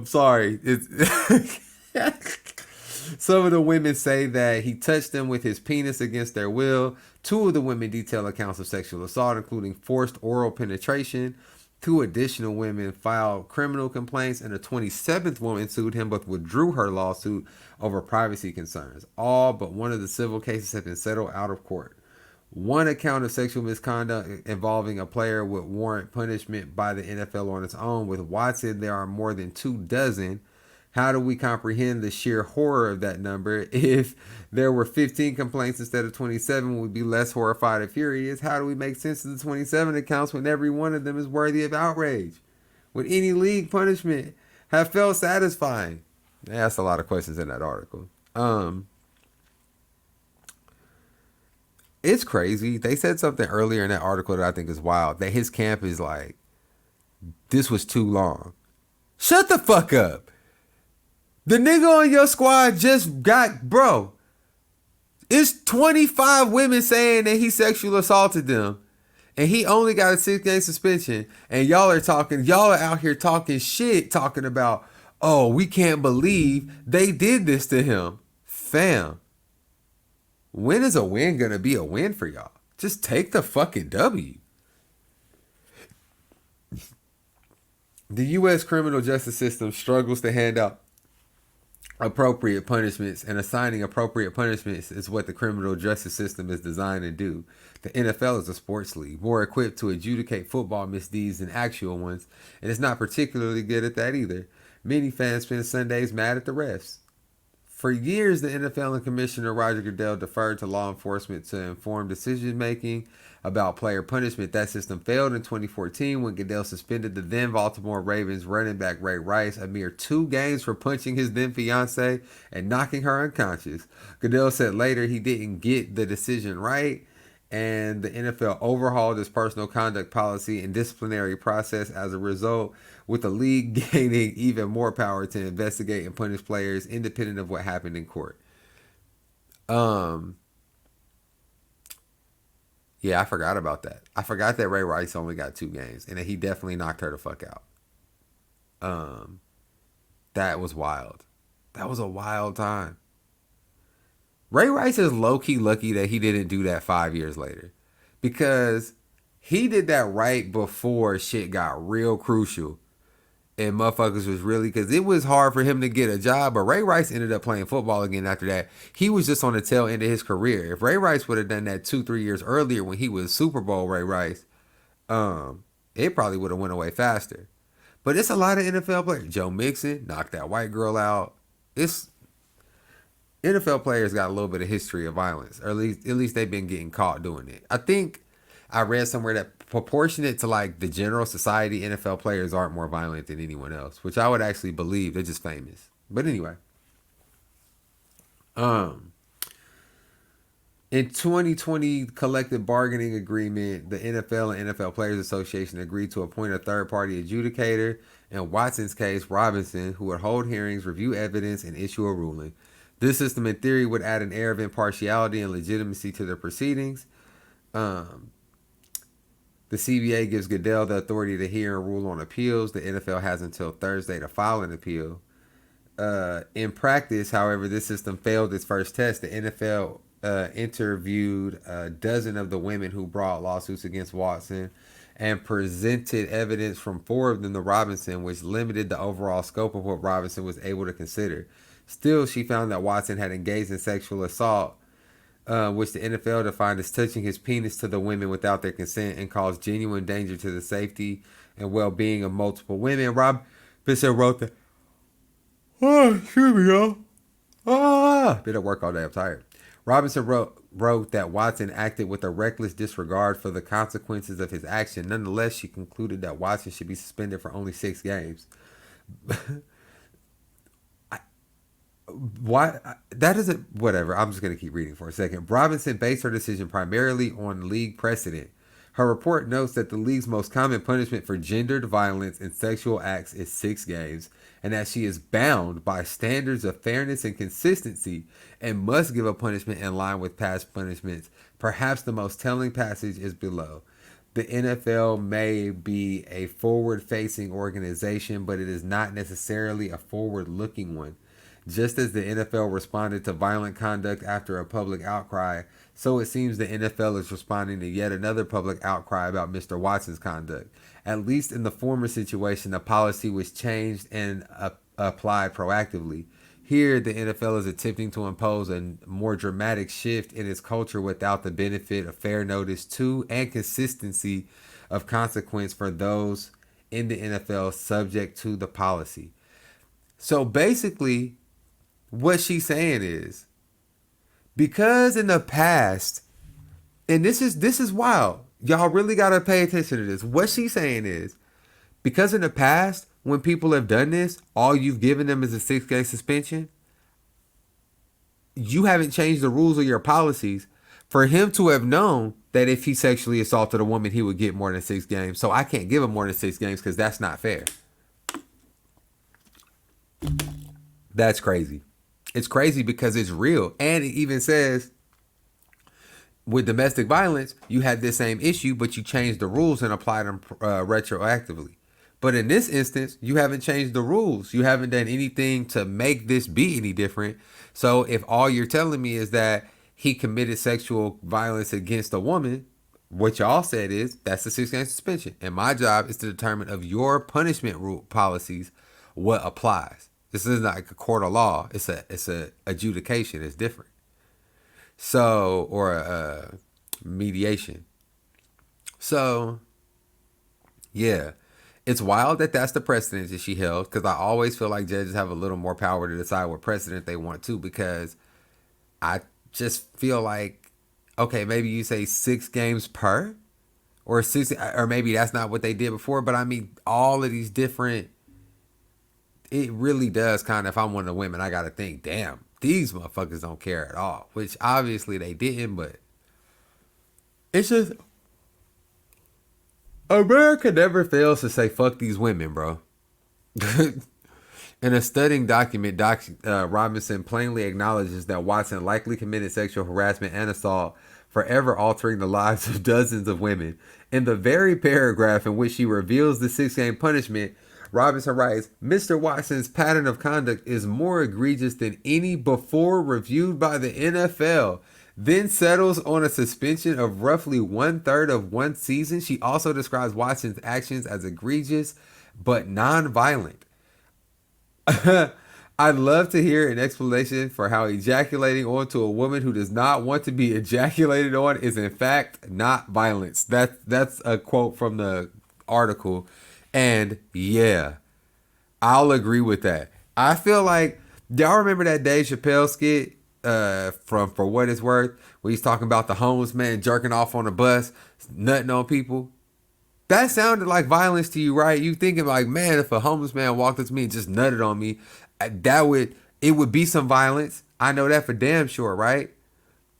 sorry. Some of the women say that he touched them with his penis against their will. 2 of the women detail accounts of sexual assault, including forced oral penetration. 2 additional women filed criminal complaints, and a 27th woman sued him but withdrew her lawsuit over privacy concerns. All but one of the civil cases have been settled out of court. One account of sexual misconduct involving a player would warrant punishment by the NFL on its own. With Watson, there are more than 24. How do we comprehend the sheer horror of that number? If there were 15 complaints instead of 27, we'd be less horrified and furious. How do we make sense of the 27 accounts when every one of them is worthy of outrage? Would any league punishment have felt satisfying? They asked a lot of questions in that article. It's crazy. They said something earlier in that article that I think is wild. That his camp is like, this was too long. Shut the fuck up. The nigga on your squad just got, bro. It's 25 women saying that he sexually assaulted them. And he only got a 6-game suspension. And y'all are out here talking shit, talking about, oh, we can't believe they did this to him. Fam. When is a win going to be a win for y'all? Just take the fucking W. The U.S. criminal justice system struggles to hand out appropriate punishments, and assigning appropriate punishments is what the criminal justice system is designed to do. The NFL is a sports league, more equipped to adjudicate football misdeeds than actual ones, and it's not particularly good at that either. Many fans spend Sundays mad at the refs. For years, the NFL and Commissioner Roger Goodell deferred to law enforcement to inform decision-making about player punishment. That system failed in 2014 when Goodell suspended the then Baltimore Ravens running back Ray Rice a mere 2 games for punching his then fiancée and knocking her unconscious. Goodell said later he didn't get the decision right, and the NFL overhauled its personal conduct policy and disciplinary process as a result, with the league gaining even more power to investigate and punish players independent of what happened in court. Yeah, I forgot about that. I forgot that Ray Rice only got 2 games and that he definitely knocked her the fuck out. That was wild. That was a wild time. Ray Rice is low-key lucky that he didn't do that 5 years later, because he did that right before shit got real crucial and motherfuckers was really, because it was hard for him to get a job, but Ray Rice ended up playing football again after that. He was just on the tail end of his career. If Ray Rice would have done that 2-3 years earlier when he was Super Bowl Ray Rice, it probably would have went away faster. But it's a lot of NFL players. Joe Mixon knocked that white girl out. It's NFL players got a little bit of history of violence, or at least they've been getting caught doing it. I think I read somewhere that proportionate to like the general society, NFL players aren't more violent than anyone else, which I would actually believe. They're just famous. But anyway, in 2020 collective bargaining agreement, the NFL and NFL Players Association agreed to appoint a third-party adjudicator. In Watson's case, Robinson, who would hold hearings, review evidence, and issue a ruling. This system, in theory, would add an air of impartiality and legitimacy to the proceedings. The CBA gives Goodell the authority to hear and rule on appeals. The NFL has until Thursday to file an appeal. In practice, however, this system failed its first test. The NFL interviewed a dozen of the women who brought lawsuits against Watson and presented evidence from 4 of them to Robinson, which limited the overall scope of what Robinson was able to consider. Still, she found that Watson had engaged in sexual assault, which the NFL defined as touching his penis to the women without their consent and caused genuine danger to the safety and well-being of multiple women. Robinson wrote that. Oh, excuse me, y'all. Been at work all day. I'm tired. Robinson wrote that Watson acted with a reckless disregard for the consequences of his action. Nonetheless, she concluded that Watson should be suspended for only 6 games. Why? That isn't, whatever. I'm just going to keep reading for a second. Robinson based her decision primarily on league precedent. Her report notes that the league's most common punishment for gendered violence and sexual acts is 6 games, and that she is bound by standards of fairness and consistency and must give a punishment in line with past punishments. Perhaps the most telling passage is below. The NFL may be a forward-facing organization, but it is not necessarily a forward-looking one. Just as the NFL responded to violent conduct after a public outcry, so it seems the NFL is responding to yet another public outcry about Mr. Watson's conduct. At least in the former situation, the policy was changed and applied proactively. Here, the NFL is attempting to impose a more dramatic shift in its culture without the benefit of fair notice to and consistency of consequence for those in the NFL subject to the policy. So basically, what she's saying is, because in the past, and this is wild, y'all really gotta pay attention to this. What she's saying is, because in the past, when people have done this, all you've given them is a 6-game suspension. You haven't changed the rules or your policies for him to have known that if he sexually assaulted a woman, he would get more than 6 games. So I can't give him more than 6 games because that's not fair. That's crazy. It's crazy because it's real. And it even says with domestic violence, you had this same issue, but you changed the rules and applied them retroactively. But in this instance, you haven't changed the rules. You haven't done anything to make this be any different. So if all you're telling me is that he committed sexual violence against a woman, what y'all said is that's a 6-game suspension. And my job is to determine of your punishment rule policies what applies. This is not like a court of law. It's a adjudication. It's different. So, or a mediation. So, yeah. It's wild that that's the precedent that she held, because I always feel like judges have a little more power to decide what precedent they want to, because I just feel like, okay, maybe you say 6 games per, or 6, or maybe that's not what they did before, but I mean, all of these different, it really does kind of, if I'm one of the women, I got to think, damn, these motherfuckers don't care at all, which obviously they didn't, but it's just, America never fails to say fuck these women, bro. In a stunning document, Robinson plainly acknowledges that Watson likely committed sexual harassment and assault, forever altering the lives of dozens of women. In the very paragraph in which she reveals the 6-game punishment, Robinson writes, Mr. Watson's pattern of conduct is more egregious than any before reviewed by the NFL. Then settles on a suspension of roughly 1/3 of one season. She also describes Watson's actions as egregious but non-violent. I'd love to hear an explanation for how ejaculating onto a woman who does not want to be ejaculated on is in fact not violence. That's a quote from the article. And yeah, I'll agree with that. I feel like, y'all remember that Dave Chappelle skit from For What It's Worth, where he's talking about the homeless man jerking off on a bus, nutting on people? That sounded like violence to you, right? You thinking like, man, if a homeless man walked up to me and just nutted on me, it would be some violence. I know that for damn sure, right?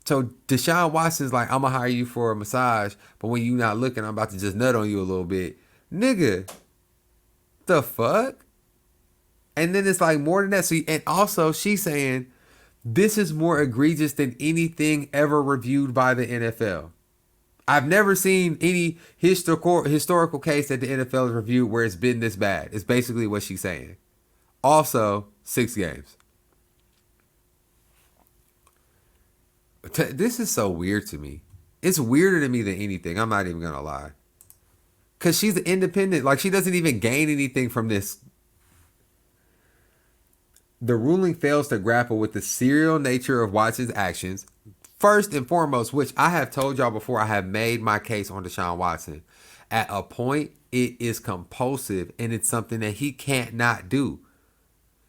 So Deshaun Watson's like, I'm gonna hire you for a massage, but when you not looking, I'm about to just nut on you a little bit. Nigga, the fuck? And then it's like more than that. So, and also she's saying this is more egregious than anything ever reviewed by the NFL. I've never seen any historical case that the NFL has reviewed where it's been this bad. It's basically what she's saying. Also, 6 games. This is so weird to me. It's weirder to me than anything. I'm not even gonna lie. Because she's independent. Like, she doesn't even gain anything from this. The ruling fails to grapple with the serial nature of Watson's actions. First and foremost, which I have told y'all before, I have made my case on Deshaun Watson. At a point, it is compulsive, and it's something that he can't not do.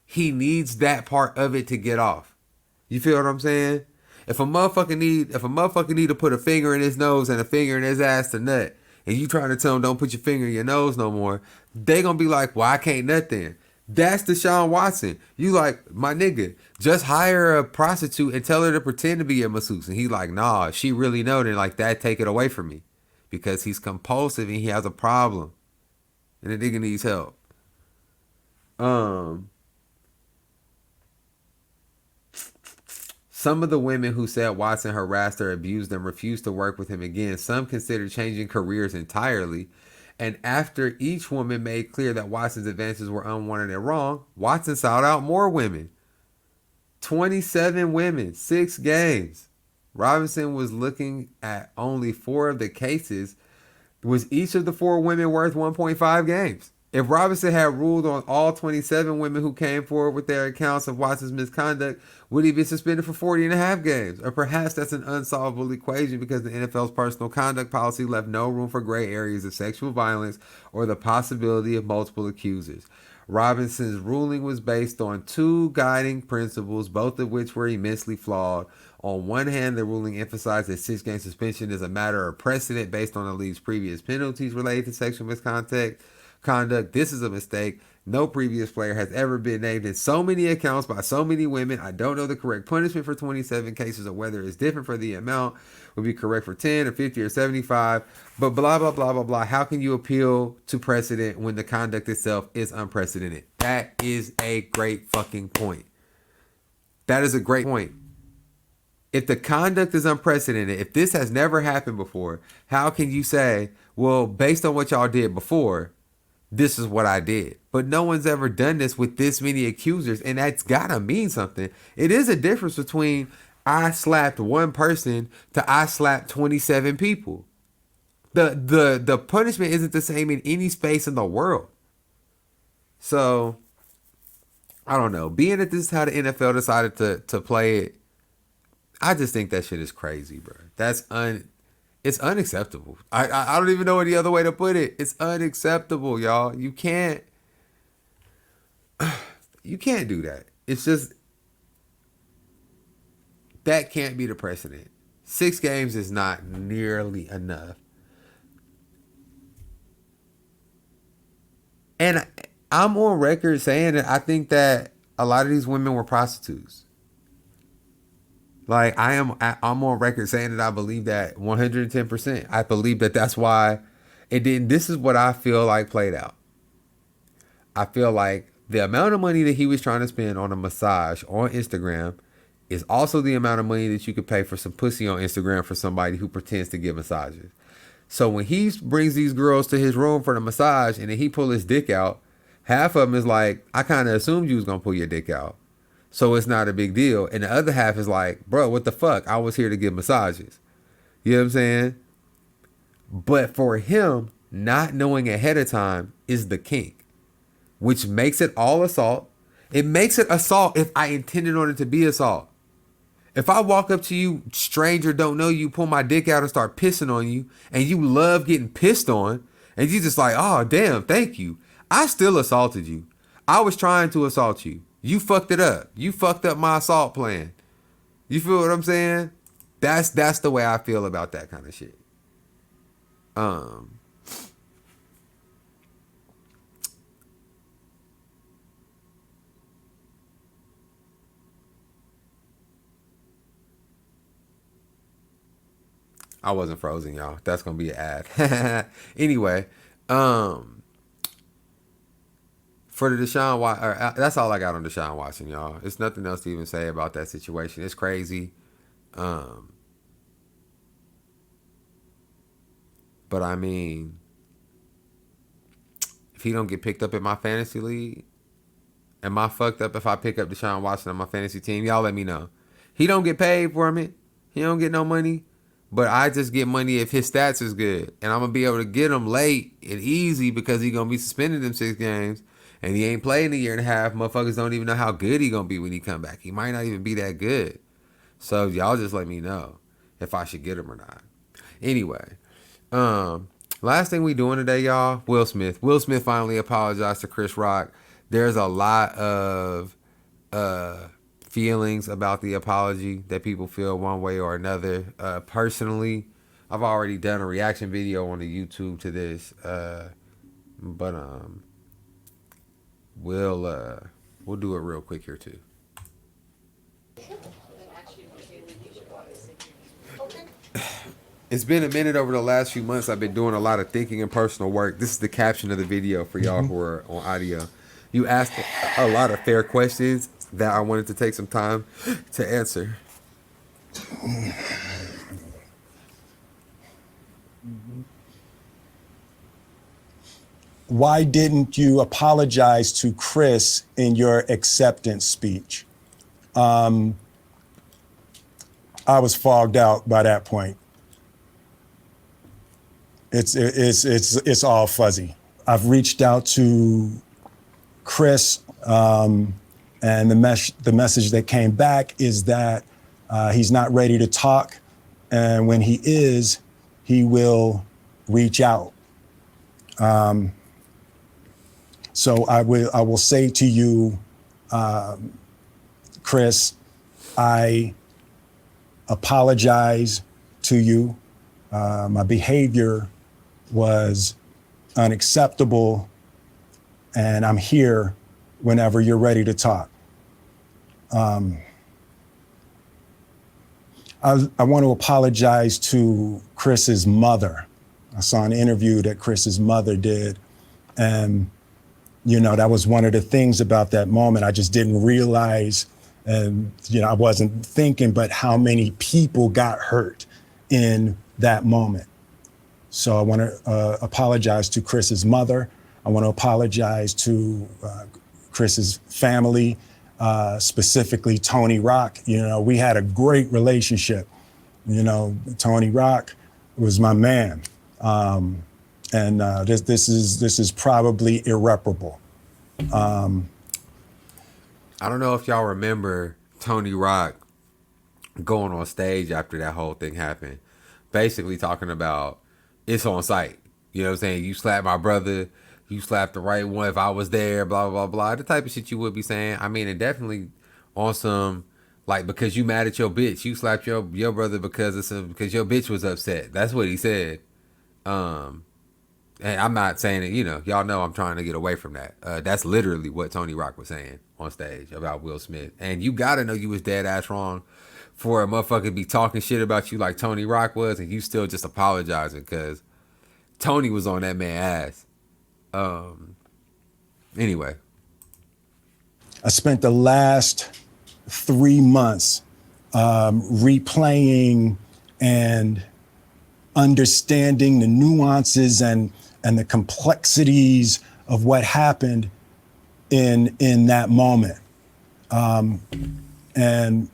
He needs that part of it to get off. You feel what I'm saying? If a motherfucker need to put a finger in his nose and a finger in his ass to nut, and you trying to tell him don't put your finger in your nose no more, they gonna be like, well, I can't nut then. That's Deshaun Watson. You like, my nigga, just hire a prostitute and tell her to pretend to be your masseuse. And he's like, nah, if she really know, then like that, take it away from me. Because he's compulsive and he has a problem. And the nigga needs help. Some of the women who said Watson harassed or abused them refused to work with him again. Some considered changing careers entirely. And after each woman made clear that Watson's advances were unwanted and wrong, Watson sought out more women. 27 women, 6 games. Robinson was looking at only 4 of the cases. Was each of the 4 women worth 1.5 games? If Robinson had ruled on all 27 women who came forward with their accounts of Watson's misconduct, would he be suspended for 40 and a half games? Or perhaps that's an unsolvable equation because the NFL's personal conduct policy left no room for gray areas of sexual violence or the possibility of multiple accusers. Robinson's ruling was based on 2 guiding principles, both of which were immensely flawed. On one hand, the ruling emphasized that 6-game suspension is a matter of precedent based on the league's previous penalties related to sexual misconduct. This is a mistake. No previous player has ever been named in so many accounts by so many women. I don't know the correct punishment for 27 cases or whether it's different for the amount. Would be correct for 10 or 50 or 75. But blah, blah, blah, blah, blah. How can you appeal to precedent when the conduct itself is unprecedented? That is a great fucking point. That is a great point. If the conduct is unprecedented, if this has never happened before, how can you say, well, based on what y'all did before, this is what I did? But no one's ever done this with this many accusers, and that's gotta mean something. It is a difference between I slapped one person to I slapped 27 people. The punishment isn't the same in any space in the world. So, I don't know. Being that this is how the NFL decided to play it, I just think that shit is crazy, bro. It's unacceptable. I don't even know any other way to put it. It's unacceptable, y'all. You can't do that. It's just, that can't be the precedent. 6 games is not nearly enough. And I'm on record saying that I think that a lot of these women were prostitutes. Like, I'm on record saying that I believe that 110%. I believe that that's why it didn't. This is what I feel like played out. I feel like the amount of money that he was trying to spend on a massage on Instagram is also the amount of money that you could pay for some pussy on Instagram for somebody who pretends to give massages. So when he brings these girls to his room for the massage and then he pull his dick out, half of them is like, I kind of assumed you was going to pull your dick out, so it's not a big deal. And the other half is like, bro, what the fuck? I was here to give massages. You know what I'm saying? But for him, not knowing ahead of time is the kink, which makes it all assault. It makes it assault if I intended on it to be assault. If I walk up to you, stranger, don't know you, pull my dick out and start pissing on you, and you love getting pissed on, and you just like, oh, damn, thank you, I still assaulted you. I was trying to assault you. You fucked it up. You fucked up my assault plan. You feel what I'm saying? That's the way I feel about that kind of shit. I wasn't frozen, y'all. That's gonna be an ad. Anyway, for the Deshaun Watson, that's all I got on Deshaun Watson, y'all. It's nothing else to even say about that situation. It's crazy. But I mean, if he don't get picked up in my fantasy league, am I fucked up if I pick up Deshaun Watson on my fantasy team? Y'all let me know. He don't get paid for it. He don't get no money. But I just get money if his stats is good. And I'm going to be able to get him late and easy because he going to be suspended them 6 games. And he ain't played in a year and a half. Motherfuckers don't even know how good he going to be when he come back. He might not even be that good. So y'all just let me know if I should get him or not. Anyway, last thing we doing today, y'all, Will Smith. Will Smith finally apologized to Chris Rock. There's a lot of feelings about the apology that people feel one way or another. Personally, I've already done a reaction video on the YouTube to this, but we'll do it real quick here too. It's been a minute over the last few months. I've been doing a lot of thinking and personal work. This is the caption of the video for y'all who are on audio. You asked a lot of fair questions that I wanted to take some time to answer. Why didn't you apologize to Chris in your acceptance speech? I was fogged out by that point. It's all fuzzy. I've reached out to Chris, and the message that came back is that he's not ready to talk, and when he is, he will reach out. So I will say to you, Chris, I apologize to you. My behavior was unacceptable, and I'm here whenever you're ready to talk. I want to apologize to Chris's mother. I saw an interview that Chris's mother did, and that was one of the things about that moment. I just didn't realize, and I wasn't thinking, but how many people got hurt in that moment. So I want to apologize to Chris's mother. I want to apologize to Chris's family, specifically Tony Rock. We had a great relationship. Tony Rock was my man. And this is probably irreparable. I don't know if y'all remember Tony Rock going on stage after that whole thing happened, basically talking about it's on site. You know what I'm saying? You slapped my brother, you slapped the right one if I was there, blah, blah, blah. The type of shit you would be saying. I mean, and definitely on some, like, because you mad at your bitch, you slapped your brother because your bitch was upset. That's what he said. And I'm not saying it, y'all know I'm trying to get away from that. That's literally what Tony Rock was saying on stage about Will Smith. And you gotta know you was dead ass wrong for a motherfucker to be talking shit about you like Tony Rock was, and you still just apologizing because Tony was on that man's ass. Anyway. I spent the last 3 months replaying and understanding the nuances and the complexities of what happened in that moment. And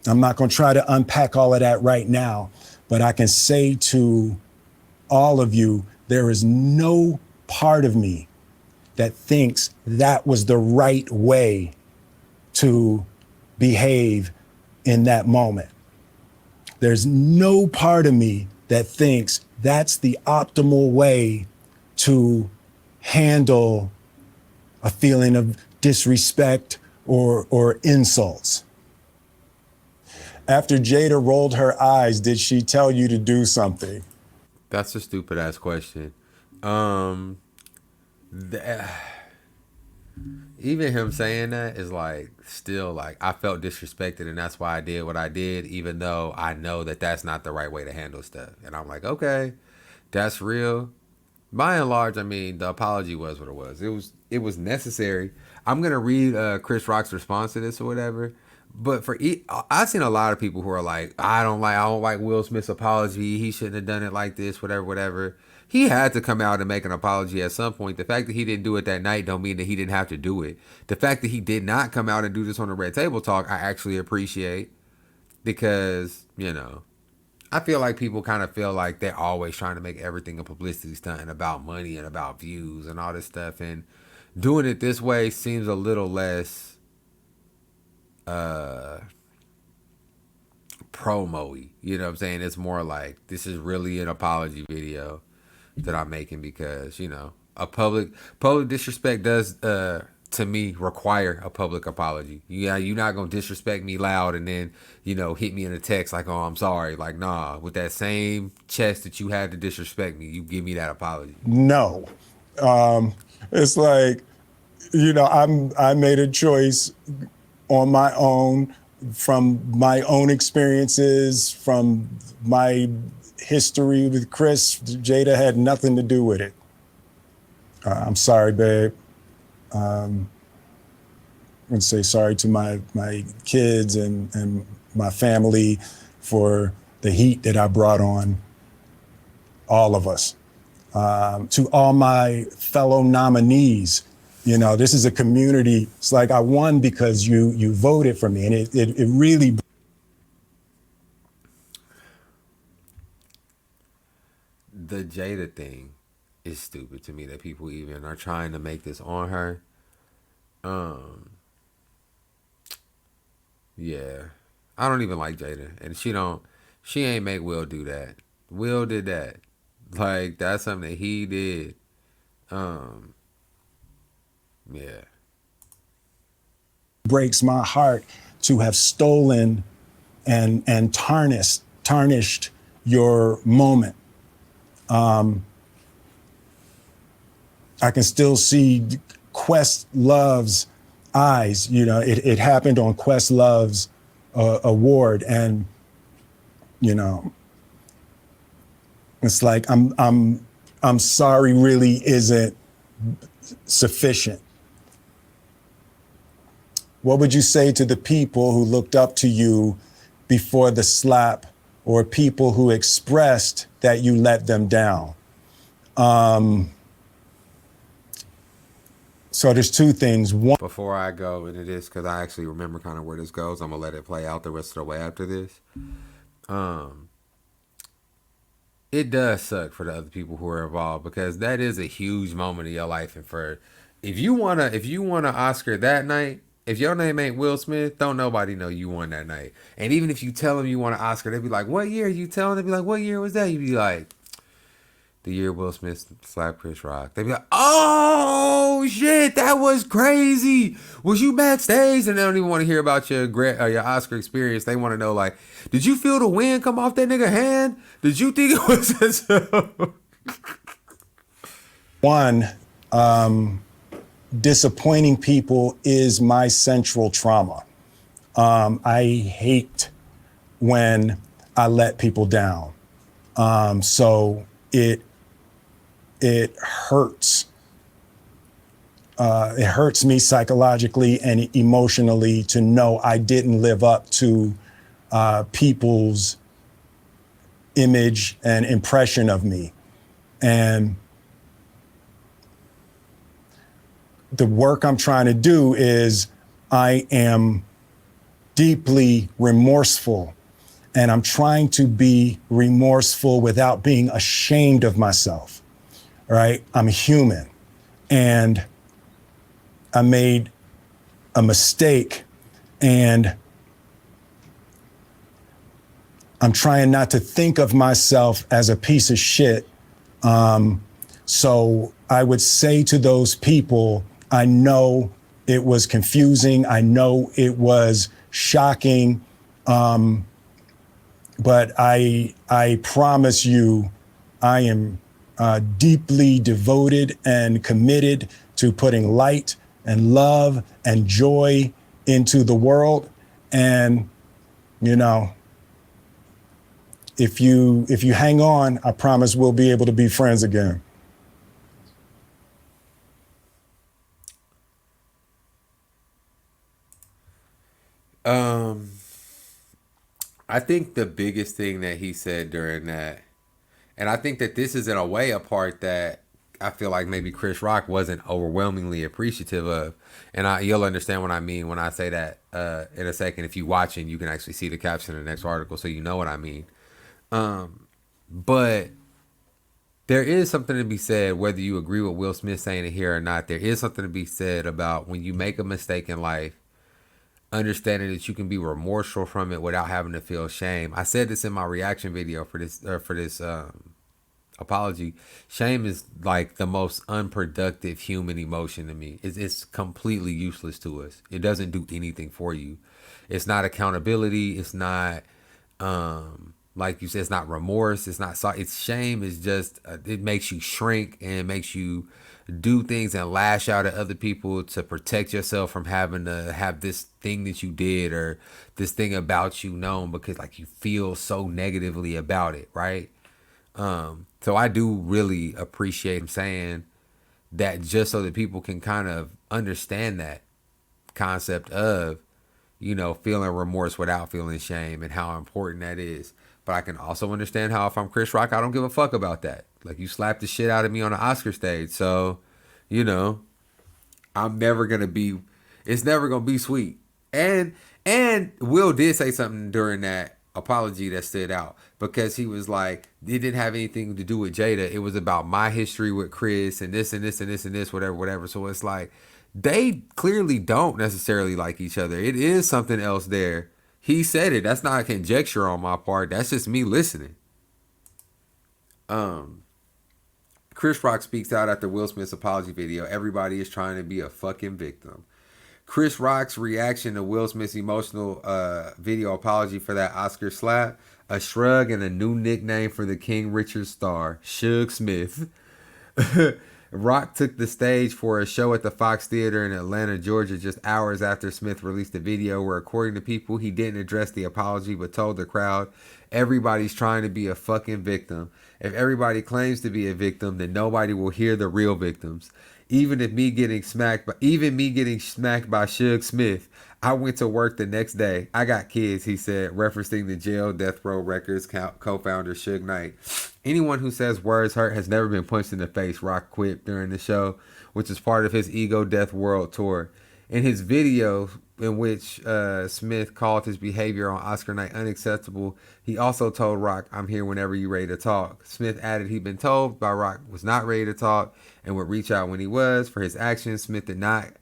I'm not going to try to unpack all of that right now, but I can say to all of you, there is no part of me that thinks that was the right way to behave in that moment. There's no part of me that thinks that's the optimal way to handle a feeling of disrespect or insults. After Jada rolled her eyes, did she tell you to do something? That's a stupid ass question. Even him saying that is like still like I felt disrespected, and that's why I did what I did, even though I know that that's not the right way to handle stuff. And I'm like, okay, that's real. By and large, I mean the apology was what it was. It was necessary. I'm gonna read Chris Rock's response to this or whatever. But I've seen a lot of people who are like, I don't like Will Smith's apology. He shouldn't have done it like this, whatever. He had to come out and make an apology at some point. The fact that he didn't do it that night don't mean that he didn't have to do it. The fact that he did not come out and do this on the Red Table Talk, I actually appreciate, because, I feel like people kind of feel like they're always trying to make everything a publicity stunt and about money and about views and all this stuff. And doing it this way seems a little less promo-y. You know what I'm saying? It's more like this is really an apology video that I'm making because, a public disrespect does to me require a public apology. Yeah, you're not gonna disrespect me loud and then, hit me in a text like, oh, I'm sorry. Like, nah, with that same chest that you had to disrespect me, you give me that apology. No. It's like, I made a choice on my own, from my own experiences, from my history with Chris. Jada had nothing to do with it. I'm sorry, babe. I'm going to say sorry to my kids and my family for the heat that I brought on all of us. To all my fellow nominees, You know, this is a community. It's like I won because you voted for me, and it really. The Jada thing is stupid to me that people even are trying to make this on her. Um, yeah, I don't even like Jada, and she ain't make Will do that. Will did that. Like that's something that he did. Um, yeah. Breaks my heart to have stolen and tarnished your moment. I can still see Questlove's eyes. You know, it happened on Questlove's award, and you know, it's like I'm sorry really isn't sufficient. What would you say to the people who looked up to you before the slap, or people who expressed that you let them down? So there's two things. One, Before I go into this, because I actually remember kind of where this goes, I'm gonna let it play out the rest of the way after this. Um, it does suck for the other people who are involved because that is a huge moment in your life, and for if you wanna Oscar that night, if your name ain't Will Smith, don't nobody know you won that night. And even if you tell them you want an Oscar, they'd be like, "What year?" You tell them, they'd be like, "What year was that?" You'd be like, "The year Will Smith slapped Chris Rock." They'd be like, "Oh shit, that was crazy. Was you backstage?" And they don't even want to hear about your Oscar experience. They want to know, like, did you feel the wind come off that nigga hand? Did you think it was? one, disappointing people is my central trauma. I hate when I let people down. So it hurts. It hurts me psychologically and emotionally to know I didn't live up to people's image and impression of me. And the work I'm trying to do is I am deeply remorseful, and I'm trying to be remorseful without being ashamed of myself, right? I'm human, and I made a mistake, and I'm trying not to think of myself as a piece of shit. So I would say to those people, I know it was confusing. I know it was shocking. But I promise you, I am deeply devoted and committed to putting light and love and joy into the world. And, you know, if you hang on, I promise we'll be able to be friends again. I think the biggest thing that he said during that, and I think that this is in a way a part that I feel like maybe Chris Rock wasn't overwhelmingly appreciative of, and you'll understand what I mean when I say that in a second. If you watching, you can actually see the caption in the next article, so you know what I mean. But there is something to be said, whether you agree with Will Smith saying it here or not. There is something to be said about when you make a mistake in life, understanding that you can be remorseful from it without having to feel shame. I said this in my reaction video for this apology. Shame is like the most unproductive human emotion to me. It's completely useless to us. It doesn't do anything for you. It's not accountability. It's not like you said. It's not remorse. It's not. It's shame. Is just it makes you shrink and it makes you do things and lash out at other people to protect yourself from having to have this thing that you did or this thing about you known because like you feel so negatively about it, right? So I do really appreciate him saying that just so that people can kind of understand that concept of, you know, feeling remorse without feeling shame and how important that is. But I can also understand how if I'm Chris Rock, I don't give a fuck about that. Like you slapped the shit out of me on the Oscar stage. So, you know, I'm never gonna be. It's never gonna be sweet. And Will did say something during that apology that stood out because he was like, it didn't have anything to do with Jada. It was about my history with Chris and this and this and this and this, whatever, whatever. So it's like they clearly don't necessarily like each other. It is something else there. He said it. That's not a conjecture on my part. That's just me listening. Chris Rock speaks out after Will Smith's apology video. Everybody is trying to be a fucking victim. Chris Rock's reaction to Will Smith's emotional video apology for that Oscar slap, a shrug and a new nickname for the King Richard star, Suge Smith. Rock took the stage for a show at the Fox Theater in Atlanta, Georgia, just hours after Smith released a video where, according to people, he didn't address the apology but told the crowd, everybody's trying to be a fucking victim. If everybody claims to be a victim, then nobody will hear the real victims. Even me getting smacked by Suge Smith, I went to work the next day. I got kids, he said, referencing the jail Death Row Records co-founder Suge Knight. Anyone who says words hurt has never been punched in the face, Rock quipped during the show, which is part of his Ego Death World tour. In his video, in which Smith called his behavior on Oscar night unacceptable, he also told Rock, I'm here whenever you're ready to talk. Smith added he'd been told by Rock was not ready to talk and would reach out when he was. For his actions, Smith did not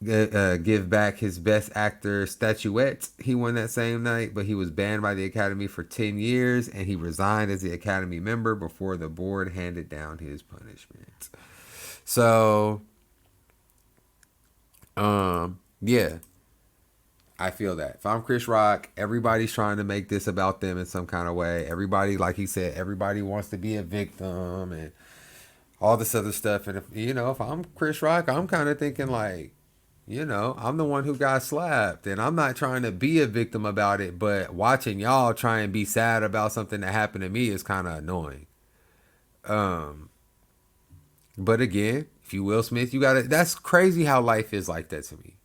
give back his Best Actor statuette he won that same night, but he was banned by the Academy for 10 years and he resigned as the Academy member before the board handed down his punishment. So, yeah, I feel that. If I'm Chris Rock, everybody's trying to make this about them in some kind of way. Everybody, like he said, everybody wants to be a victim and all this other stuff. And if I'm Chris Rock, I'm kind of thinking like, I'm the one who got slapped and I'm not trying to be a victim about it, but watching y'all try and be sad about something that happened to me is kind of annoying. But again, if you Will Smith, that's crazy how life is like that to me.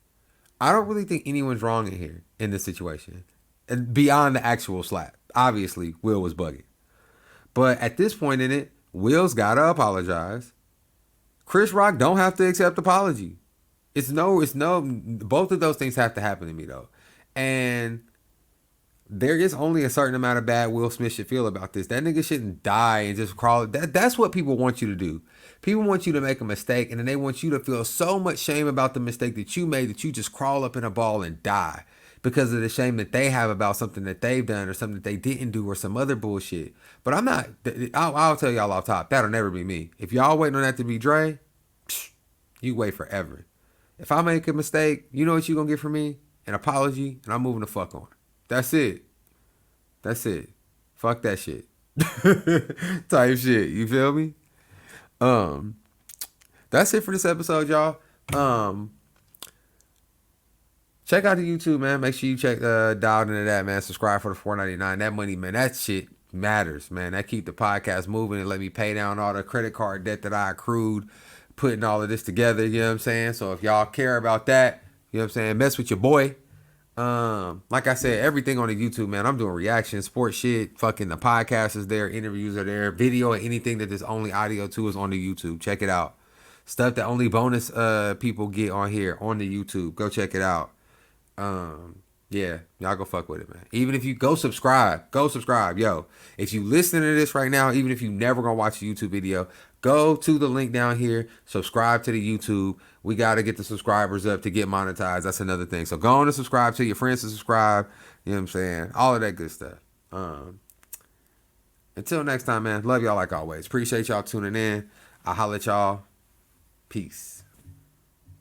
I don't really think anyone's wrong in here in this situation. And beyond the actual slap. Obviously, Will was bugging. But at this point in it, Will's gotta apologize. Chris Rock don't have to accept apology. It's no, both of those things have to happen to me though. And there is only a certain amount of bad Will Smith should feel about this. That nigga shouldn't die and just crawl. That's what people want you to do. People want you to make a mistake and then they want you to feel so much shame about the mistake that you made that you just crawl up in a ball and die because of the shame that they have about something that they've done or something that they didn't do or some other bullshit. But I'm not, I'll tell y'all off top, that'll never be me. If y'all waiting on that to be Dre, you wait forever. If I make a mistake, you know what you gonna get from me? An apology, and I'm moving the fuck on. That's it. Fuck that shit. Type shit. You feel me? That's it for this episode, y'all. Check out the YouTube, man. Make sure you check dialed into that, man. Subscribe for the $4.99. That money, man, that shit matters, man. That keep the podcast moving and let me pay down all the credit card debt that I accrued putting all of this together, you know what I'm saying? So if y'all care about that, you know what I'm saying, mess with your boy. Like I said, everything on the YouTube, man. I'm doing reactions, sports shit, fucking the podcast is there, interviews are there, video, anything that there's only audio to is on the YouTube. Check it out. Stuff that only bonus people get on here on the YouTube. Go check it out. Yeah, y'all go fuck with it, man. Even if you go subscribe, yo. If you listening to this right now, even if you never gonna watch a YouTube video, go to the link down here, subscribe to the YouTube. We got to get the subscribers up to get monetized. That's another thing. So go on and subscribe to your friends to subscribe. You know what I'm saying? All of that good stuff. Until next time, man. Love y'all like always. Appreciate y'all tuning in. I'll holler at y'all. Peace.